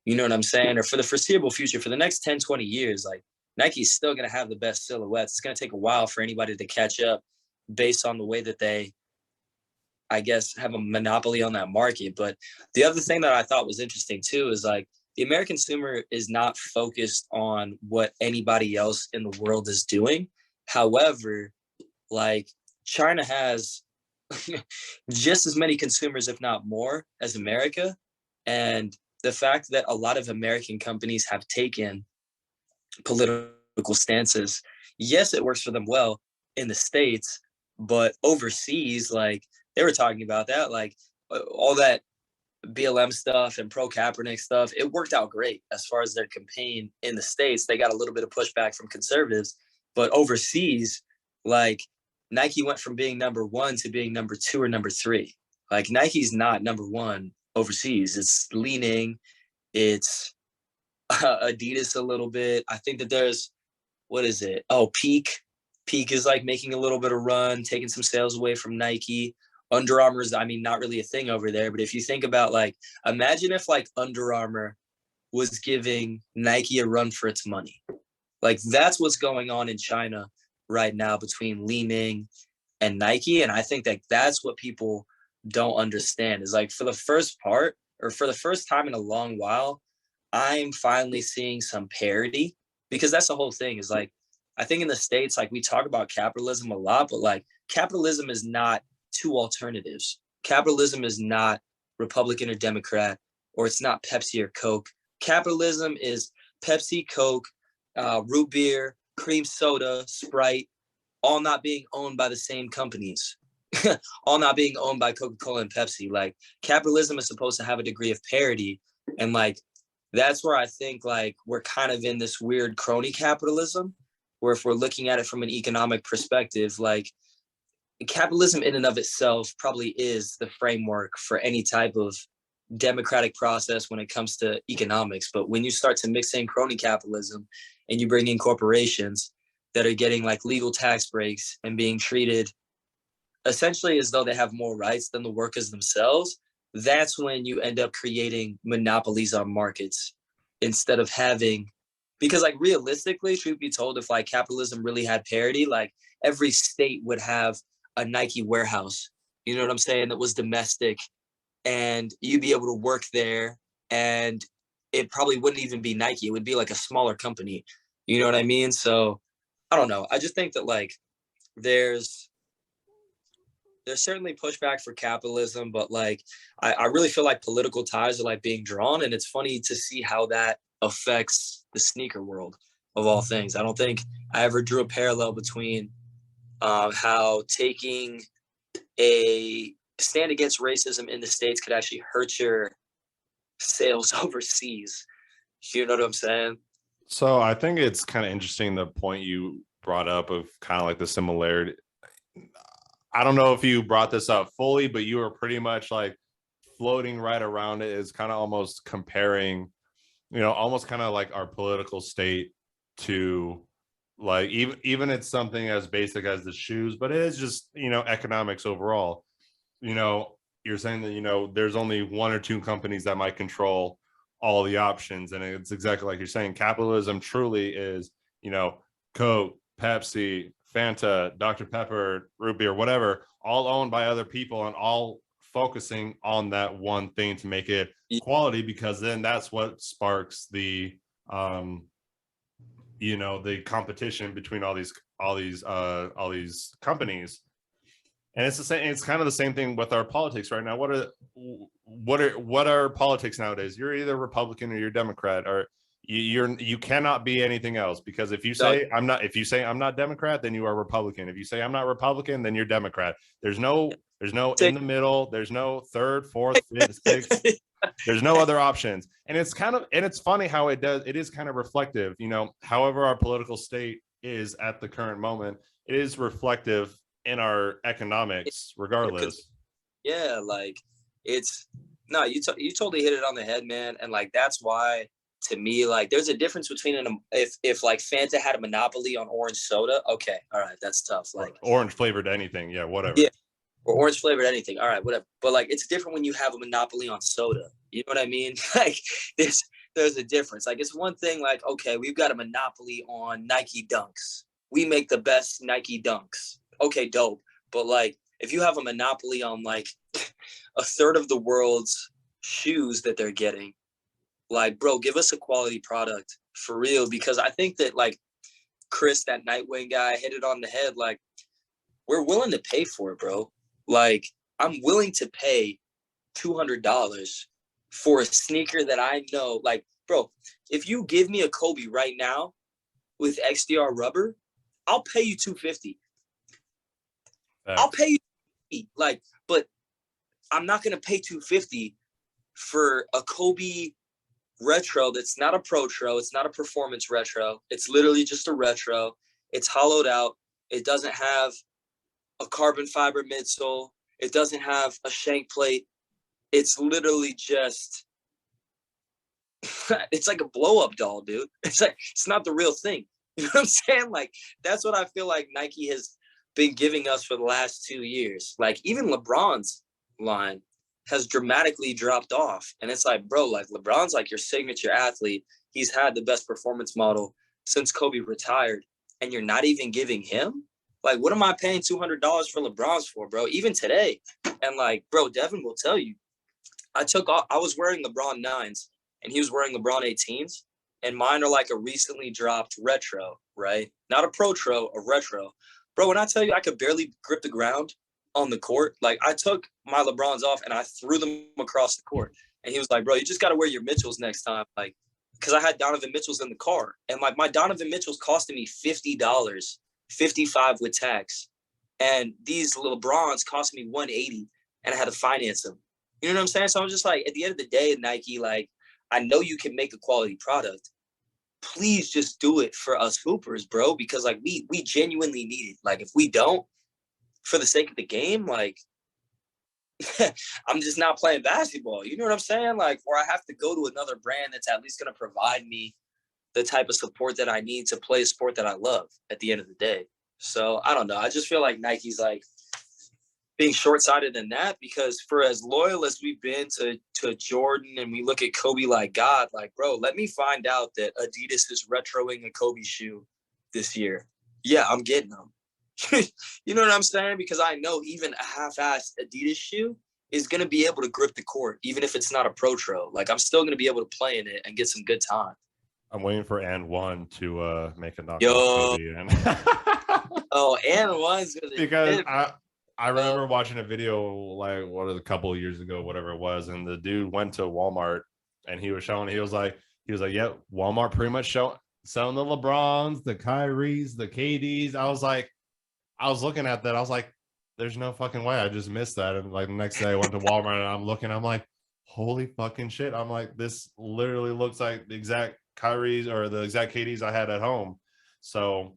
You know what I'm saying? Or for the foreseeable future, for the next 10, 20 years, like Nike's still gonna have the best silhouettes. It's gonna take a while for anybody to catch up based on the way that they, I guess, have a monopoly on that market. But the other thing that I thought was interesting too is like the American consumer is not focused on what anybody else in the world is doing. However, like China has just as many consumers, if not more, as America. And the fact that a lot of American companies have taken political stances, yes, it works for them well in the States, but overseas, like they were talking about that, like all that BLM stuff and pro Kaepernick stuff, it worked out great as far as their campaign in the States. They got a little bit of pushback from conservatives, but overseas, like Nike went from being number one to being number two or number three. Like Nike's not number one overseas. It's Leaning, it's Adidas a little bit. I think that there's, what is it? Oh, Peak. Peak is like making a little bit of run, taking some sales away from Nike. Under Armour is, I mean, not really a thing over there. But if you think about like, imagine if like Under Armour was giving Nike a run for its money. Like that's what's going on in China right now between Li-Ning and Nike. And I think that that's what people don't understand is like for the first time in a long while, I'm finally seeing some parity, because that's the whole thing is like, I think in the States, like we talk about capitalism a lot, but like capitalism is not two alternatives. Capitalism is not Republican or Democrat, or it's not Pepsi or Coke. Capitalism is Pepsi, Coke, root beer, cream soda, Sprite, all not being owned by the same companies, all not being owned by Coca-Cola and Pepsi. Like capitalism is supposed to have a degree of parity. And like, that's where I think like we're kind of in this weird crony capitalism, where if we're looking at it from an economic perspective, like capitalism in and of itself probably is the framework for any type of democratic process when it comes to economics. But when you start to mix in crony capitalism and you bring in corporations that are getting like legal tax breaks and being treated essentially as though they have more rights than the workers themselves, that's when you end up creating monopolies on markets instead of having, because like realistically, truth be told, if like capitalism really had parity, like every state would have a Nike warehouse, you know what I'm saying, that was domestic, and you'd be able to work there and it probably wouldn't even be Nike. It would be like a smaller company. You know what I mean? So I don't know. I just think that like there's certainly pushback for capitalism, but like I really feel like political ties are like being drawn, and it's funny to see how that affects the sneaker world of all things. I don't think I ever drew a parallel between how taking a stand against racism in the States could actually hurt your sales overseas. You know what I'm saying? So I think it's kind of interesting the point you brought up of kind of like the similarity. I don't know if you brought this up fully, but you were pretty much like floating right around it, is kind of almost comparing, almost kind of like our political state to like even it's something as basic as the shoes, but it is just, economics overall. You're saying that, there's only one or two companies that might control all the options. And it's exactly like you're saying, capitalism truly is, Coke, Pepsi, Fanta, Dr. Pepper, root beer, whatever, all owned by other people and all focusing on that one thing to make it quality, because then that's what sparks the the competition between all these companies. And it's the same, it's kind of the same thing with our politics right now. What are politics nowadays? You're either Republican or you're Democrat, or you cannot be anything else, because if you say I'm not Democrat, then you are Republican. If you say I'm not Republican, then you're Democrat. There's no in the middle. There's no third, fourth, fifth, sixth. There's no other options. And it's funny how it is kind of reflective, however our political state is at the current moment, it is reflective in our economics regardless. Yeah, like you totally hit it on the head, man. And like that's why, to me, like there's a difference between if like Fanta had a monopoly on orange soda, okay, all right, that's tough. Like orange flavored anything, yeah, whatever. Yeah, or orange flavored anything, all right, whatever. But like it's different when you have a monopoly on soda. You know what I mean? Like there's a difference. Like it's one thing, like okay, we've got a monopoly on Nike Dunks. We make the best Nike Dunks. Okay, dope. But like if you have a monopoly on like a third of the world's shoes that they're getting, Like, bro, give us a quality product for real. Because I think that, like, Chris, that Nightwing guy, hit it on the head. Like, we're willing to pay for it, bro. Like, I'm willing to pay $200 for a sneaker that I know. Like, bro, if you give me a Kobe right now with XDR rubber, I'll pay you $250. I'll pay you, like, but I'm not gonna pay $250 for a Kobe retro that's not a Pro-Tro. It's not a performance retro. It's literally just a retro. It's hollowed out. It doesn't have a carbon fiber midsole. It doesn't have a shank plate. It's literally just, it's like a blow-up doll, dude. It's like, it's not the real thing. You know what I'm saying? Like, that's what I feel like Nike has been giving us for the last 2 years. Like, even LeBron's line has dramatically dropped off. And it's like, bro, like, LeBron's like your signature athlete. He's had the best performance model since Kobe retired. And you're not even giving him? Like, what am I paying $200 for LeBron's for, bro? Even today. And like, bro, Devin will tell you, I was wearing LeBron 9s and he was wearing LeBron 18s. And mine are like a recently dropped retro, right? Not a Pro-Tro, a retro. Bro, when I tell you I could barely grip the ground on the court, like, I took my LeBrons off and I threw them across the court. And he was like, bro, you just got to wear your Mitchells next time. Like, because I had Donovan Mitchell's in the car. And like, my Donovan Mitchell's costing me $50, $55 with tax. And these LeBrons cost me $180 and I had to finance them. You know what I'm saying? So I'm just like, at the end of the day, Nike, like, I know you can make a quality product. Please just do it for us hoopers, bro, because like we genuinely need it. Like, if we don't, for the sake of the game, like, I'm just not playing basketball. You know what I'm saying? Like, or I have to go to another brand that's at least going to provide me the type of support that I need to play a sport that I love at the end of the day. So I don't know. I just feel like Nike's like being short-sighted in that, because for as loyal as we've been to Jordan and we look at Kobe like God, like, bro, let me find out that Adidas is retroing a Kobe shoe this year. Yeah, I'm getting them. You know what I'm saying? Because I know even a half-assed Adidas shoe is going to be able to grip the court, even if it's not a Pro-Tro. Like, I'm still going to be able to play in it and get some good time. I'm waiting for and one to make a knockoff Kobe. And oh, and one's because I remember watching a video like a couple of years ago, whatever it was, and the dude went to Walmart and he was showing. He was like, yeah, Walmart pretty much selling the LeBrons, the Kyries, the KDs. I was looking at that. I was like, there's no fucking way. I just missed that. And like the next day I went to Walmart and I'm looking. I'm like, holy fucking shit. I'm like, this literally looks like the exact Kyries or the exact KDs I had at home. So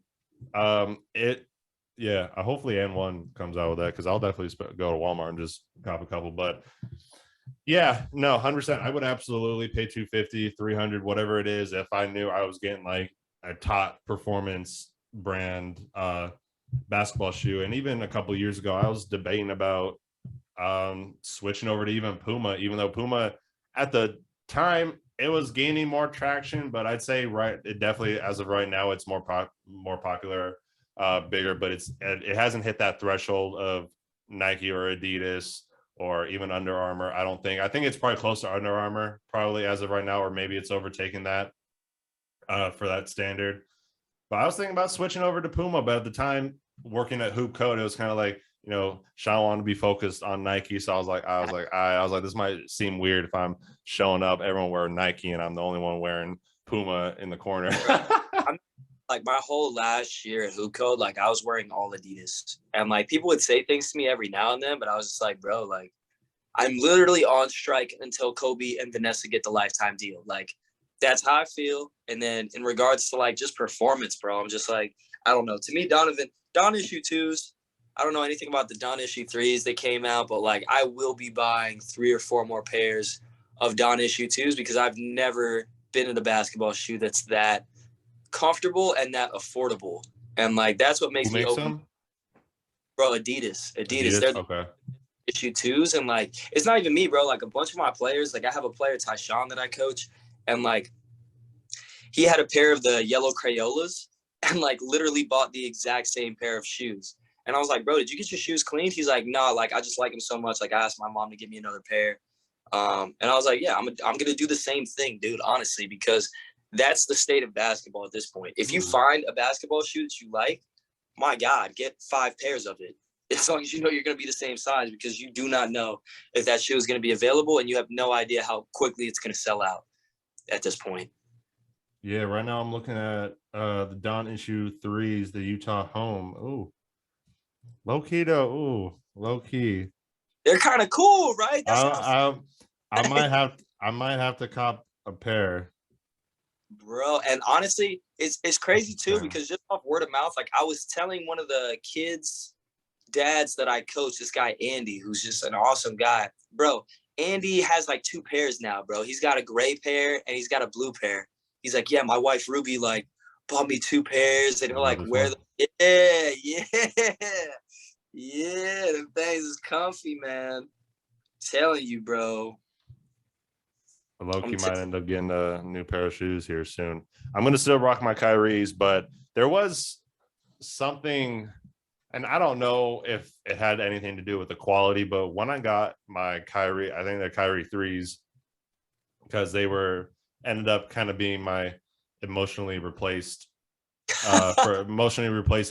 yeah, hopefully N1 comes out with that, because I'll definitely go to Walmart and just cop a couple. But yeah, no, 100%. I would absolutely pay 250, 300, whatever it is, if I knew I was getting like a top performance brand basketball shoe. And even a couple of years ago, I was debating about switching over to even Puma, even though Puma at the time it was gaining more traction. But I'd say it definitely, as of right now, it's more popular. Bigger, but it hasn't hit that threshold of Nike or Adidas or even Under Armour. I think it's probably close to Under Armour probably as of right now, or maybe it's overtaken that for that standard. But I was thinking about switching over to Puma, but at the time working at Hoop Code, it was kind of like, you know, Sean wanted to be focused on Nike, so I was like, this might seem weird if I'm showing up, everyone wearing Nike, and I'm the only one wearing Puma in the corner. Like, my whole last year at Hoop Code, like, I was wearing all Adidas. And, like, people would say things to me every now and then, but I was just like, bro, like, I'm literally on strike until Kobe and Vanessa get the lifetime deal. Like, that's how I feel. And then in regards to, like, just performance, bro, I'm just like, I don't know. To me, Don Issue 2s, I don't know anything about the Don Issue 3s that came out, but, like, I will be buying 3 or 4 more pairs of Don Issue 2s, because I've never been in a basketball shoe that's that comfortable and that affordable. And like, that's what makes me open. Bro, Adidas. They're the okay. Issue 2s. And like, it's not even me, bro. Like, a bunch of my players, like, I have a player, Tyshawn, that I coach, and like, he had a pair of the yellow Crayolas and like literally bought the exact same pair of shoes. And I was like, bro, did you get your shoes cleaned? He's like, no, like, I just like them so much. Like, I asked my mom to give me another pair. And I was like, yeah, I'm going to do the same thing, dude, honestly, because that's the state of basketball at this point. If you find a basketball shoe that you like, my God, get 5 pairs of it. As long as you know you're going to be the same size, because you do not know if that shoe is going to be available, and you have no idea how quickly it's going to sell out at this point. Yeah, right now I'm looking at the Don issue 3s, the Utah home. Ooh, low key though. Ooh, low key. They're kind of cool, right? That's I might have to cop a pair, bro. And honestly, it's crazy too, because just off word of mouth, like I was telling one of the kids' dads that I coach, this guy Andy, who's just an awesome guy, bro. Andy has like 2 pairs now, bro. He's got a gray pair and he's got a blue pair. He's like, yeah, my wife Ruby like bought me 2 pairs, and he'll like wear them. Yeah. Them things is comfy, man. Telling you, bro. Loki might end up getting a new pair of shoes here soon. I'm going to still rock my Kyries, but there was something, and I don't know if it had anything to do with the quality, but when I got my Kyrie, I think they're Kyrie 3s, because they ended up kind of being my emotionally replacing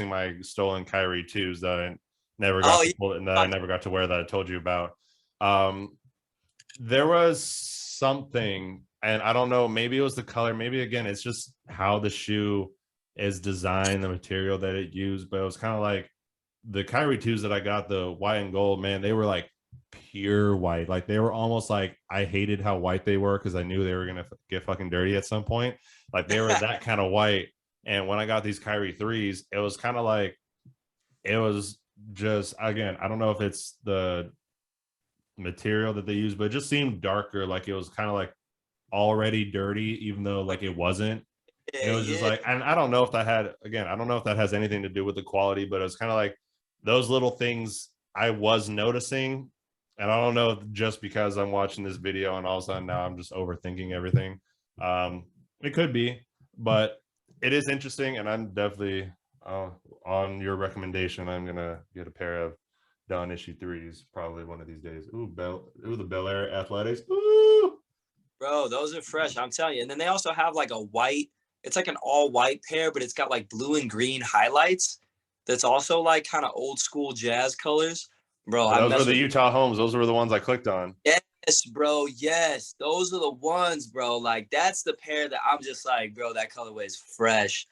my stolen Kyrie 2s that I never got to wear, that I told you about. There was something, and I don't know, maybe it was the color, maybe again it's just how the shoe is designed, the material that it used, but it was kind of like the Kyrie 2s that I got, the white and gold, man, they were like pure white. Like they were almost like, I hated how white they were because I knew they were gonna get fucking dirty at some point. Like they were that kind of white. And when I got these Kyrie 3s, it was kind of like, it was just, again, I don't know if it's the material that they use, but it just seemed darker, like it was kind of like already dirty, even though like it wasn't. It was just like, and I don't know if that has anything to do with the quality, but it was kind of like those little things I was noticing. And I don't know if just because I'm watching this video and all of a sudden now I'm just overthinking everything. It could be, but it is interesting, and I'm definitely on your recommendation. I'm gonna get a pair of Don issue 3s probably one of these days. The Bel Air Athletics. Ooh, bro, those are fresh. I'm telling you. And then they also have like a white. It's like an all white pair, but it's got like blue and green highlights. That's also like kind of old school jazz colors, bro. those were the Utah homes. Those were the ones I clicked on. Yes, bro. Yes, those are the ones, bro. Like that's the pair that I'm just like, bro. That colorway is fresh.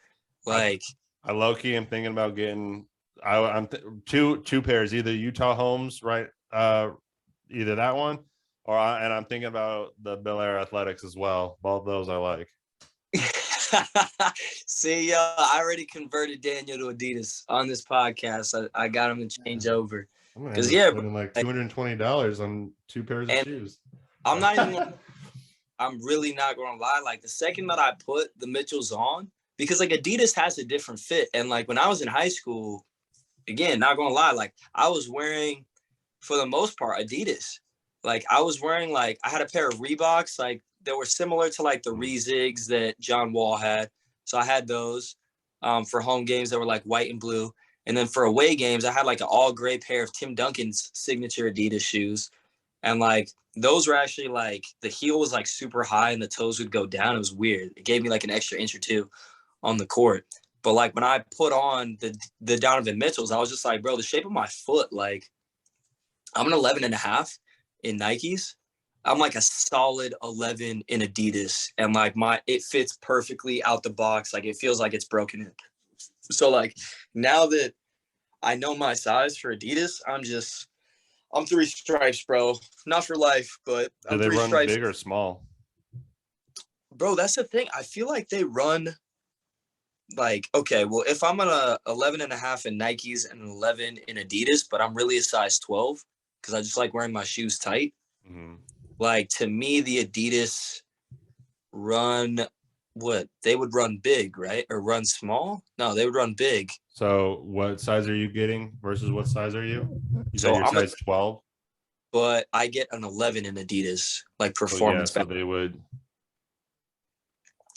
Like I low key am thinking about getting. I'm two pairs, either Utah homes, right? Either that one, and I'm thinking about the Bel Air Athletics as well. Both those I like. See, I already converted Daniel to Adidas on this podcast. I got him to change over. Because spending like $220 on 2 pairs of shoes. I'm not even. I'm really not going to lie. Like the second that I put the Mitchells on, because like Adidas has a different fit, and like when I was in high school, again, not going to lie, like I was wearing, for the most part, Adidas. Like I was wearing, like I had a pair of Reeboks, like that were similar to like the Rezigs that John Wall had. So I had those for home games that were like white and blue. And then for away games, I had like an all gray pair of Tim Duncan's signature Adidas shoes. And like those were actually like the heel was like super high and the toes would go down. It was weird. It gave me like an extra inch or two on the court. But like when I put on the Donovan Mitchells, I was just like, bro, the shape of my foot, like I'm an 11 and a half in Nikes. I'm like a solid 11 in Adidas, and like it fits perfectly out the box. Like it feels like it's broken in. So like now that I know my size for Adidas, I'm 3 stripes, bro. Not for life, but I'm 3 stripes. Do they run big or small? Bro, that's the thing. I feel like they run like, okay, well, if I'm an 11 and a half in Nikes and an 11 in Adidas, but I'm really a size 12 because I just like wearing my shoes tight. Mm-hmm. Like to me, the Adidas they would run big, right? Or run small? No, they would run big. So what size are you getting versus what size are you? You said you're size 12? But I get an 11 in Adidas, like performance. So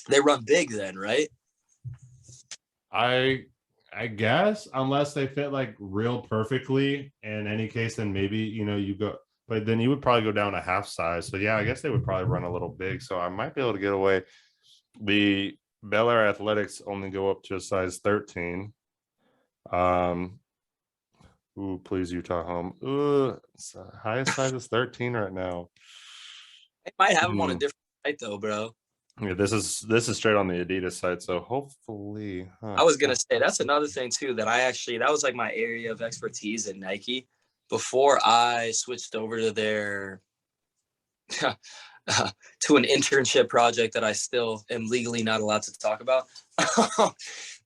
they run big then, right? I guess, unless they fit like real perfectly. In any case, then maybe, you go. but then you would probably go down a half size. So yeah, I guess they would probably run a little big. So I might be able to get away. The Bel Air Athletics only go up to a size 13. Ooh, please Utah home. Ooh, highest size is 13 right now. They might have them on a different site though, bro. Yeah, this is straight on the Adidas site. So hopefully, I was gonna say that's another thing too that that was like my area of expertise at Nike before I switched over to their to an internship project that I still am legally not allowed to talk about.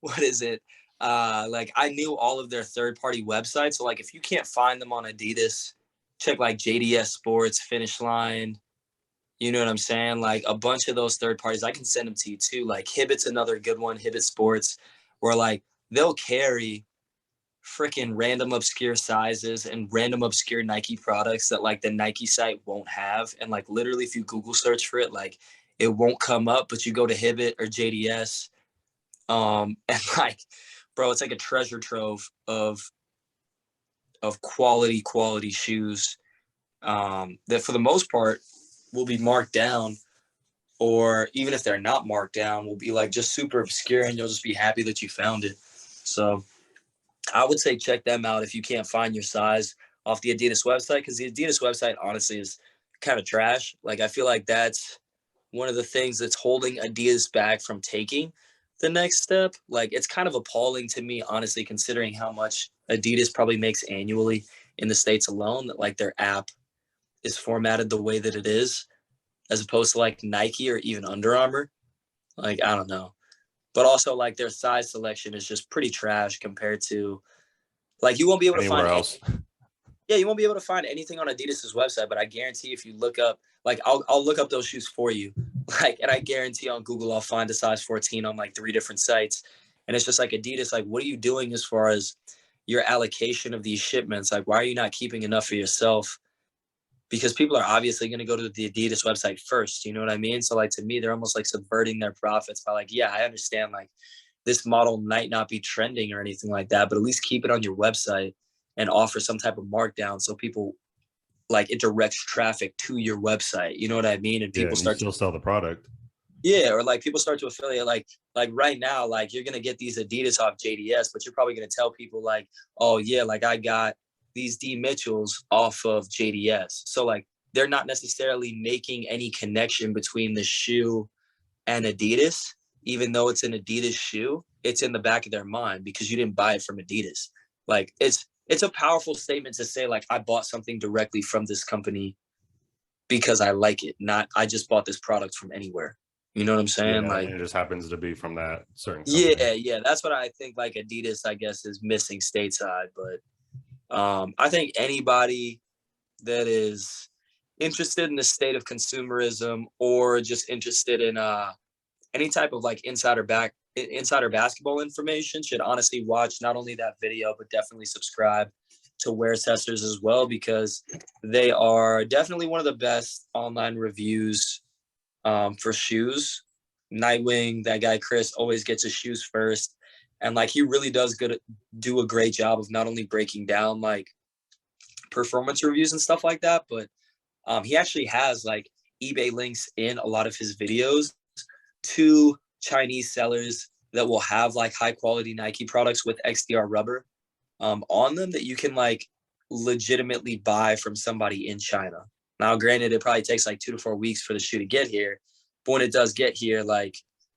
What is it? Like I knew all of their third-party websites. So like if you can't find them on Adidas, check like JDS Sports, Finish Line. You know what I'm saying? Like a bunch of those third parties, I can send them to you too. Like Hibbit's another good one, Hibbit Sports, where like they'll carry freaking random obscure sizes and random obscure Nike products that like the Nike site won't have. And like literally if you Google search for it, like it won't come up, but you go to Hibbit or JDS. And like, bro, it's like a treasure trove of quality shoes that for the most part will be marked down, or even if they're not marked down, will be like just super obscure and you'll just be happy that you found it. So I would say check them out if you can't find your size off the Adidas website, because the Adidas website honestly is kind of trash. Like I feel like that's one of the things that's holding Adidas back from taking the next step. Like it's kind of appalling to me, honestly, considering how much Adidas probably makes annually in the States alone, that like their app is formatted the way that it is, as opposed to like Nike or even Under Armour. Like, I don't know. But also like their size selection is just pretty trash compared to like you won't be able to anywhere find else. yeah, you won't be able to find anything on Adidas's website, but I guarantee if you look up like I'll look up those shoes for you. Like, and I guarantee on Google I'll find a size 14 on like 3 different sites. And it's just like Adidas, like what are you doing as far as your allocation of these shipments? Like why are you not keeping enough for yourself? Because people are obviously going to go to the Adidas website first. You know what I mean? So like to me, they're almost like subverting their profits by like, yeah, I understand like this model might not be trending or anything like that, but at least keep it on your website and offer some type of markdown so people like it directs traffic to your website. You know what I mean? And Yeah, people and you start still sell the product. yeah, or like people start to affiliate like right now, like you're gonna get these Adidas off JDS, but you're probably gonna tell people like, oh yeah, like I got these D Mitchells off of JDS. So like they're not necessarily making any connection between the shoe and Adidas, even though it's an Adidas shoe, it's in the back of their mind because you didn't buy it from Adidas. Like it's a powerful statement to say like I bought something directly from this company because I like it, not I just bought this product from anywhere. You know what I'm saying? Yeah, Like, and it just happens to be from that certain company. yeah, that's what I think. Like Adidas, I guess, is missing stateside, but I think anybody that is interested in the state of consumerism or just interested in any type of like insider basketball information should honestly watch not only that video but definitely subscribe to Wear Testers as well, because they are definitely one of the best online reviews for shoes. Nightwing, that guy Chris, always gets his shoes first, and like he really does do a great job of not only breaking down like performance reviews and stuff like that, but he actually has like eBay links in a lot of his videos to Chinese sellers that will have like high quality Nike products with XDR rubber on them that you can like legitimately buy from somebody in China. Now, granted, it probably takes like 2 to 4 weeks for the shoe to get here, but when it does get here, like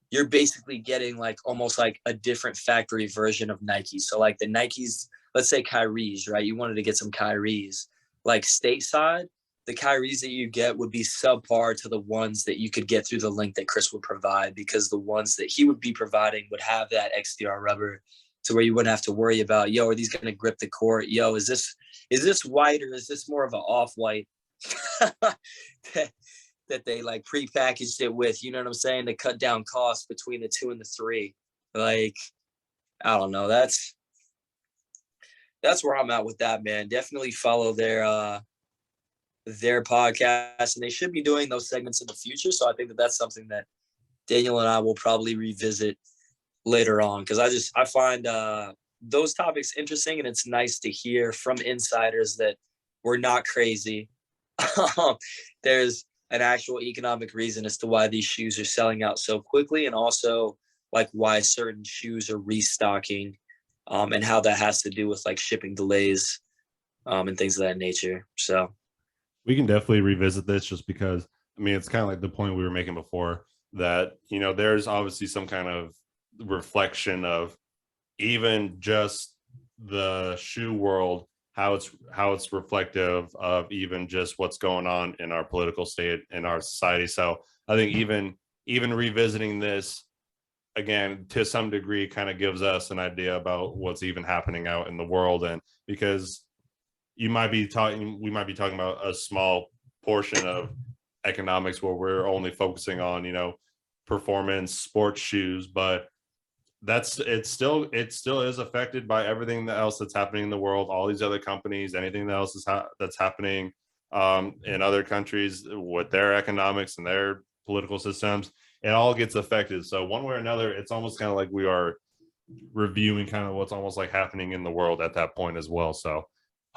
you're basically getting like almost like a different factory version of Nike. So like the Nikes, let's say Kyrie's, right? You wanted to get some Kyrie's, like stateside, the Kyries that you get would be subpar to the ones that you could get through the link that Chris would provide, because the ones that he would be providing would have that XDR rubber to where you wouldn't have to worry about, yo, are these going to grip the court? Yo, is this white or is this more of an off-white that they like pre-packaged it with, you know what I'm saying, to cut down costs between the 2 and the 3. Like, I don't know. That's where I'm at with that, man. Definitely follow their podcast, and they should be doing those segments in the future. So I think that that's something that Daniel and I will probably revisit later on, because I find those topics interesting, and it's nice to hear from insiders that we're not crazy, There's an actual economic reason as to why these shoes are selling out so quickly, and also like why certain shoes are restocking, and how that has to do with like shipping delays, and things of that nature. So We can definitely revisit this just because, I mean, it's kind of like the point we were making before that, there's obviously some kind of reflection of even just the shoe world, how it's reflective of even just what's going on in our political state in our society. So I think even revisiting this again to some degree kind of gives us an idea about what's even happening out in the world. And because we might be talking about a small portion of economics where we're only focusing on performance sports shoes, but it still is affected by everything else that's happening in the world, all these other companies, anything else that's happening in other countries with their economics and their political systems. It all gets affected. So one way or another, it's almost kind of like we are reviewing kind of what's almost like happening in the world at that point as well. So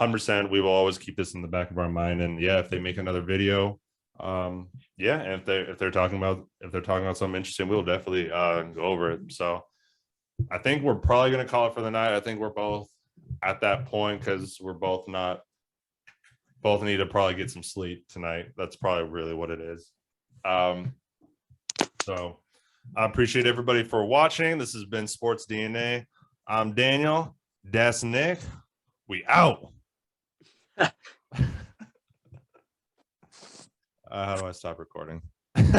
100%, we will always keep this in the back of our mind. And yeah, if they make another video, yeah, and if they're talking about something interesting, we'll definitely go over it. So I think we're probably going to call it for the night. I think we're both at that point because we're both need to probably get some sleep tonight. That's probably really what it is. So I appreciate everybody for watching. This has been Sports DNA. I'm Daniel. That's Nick. We out. How do I stop recording?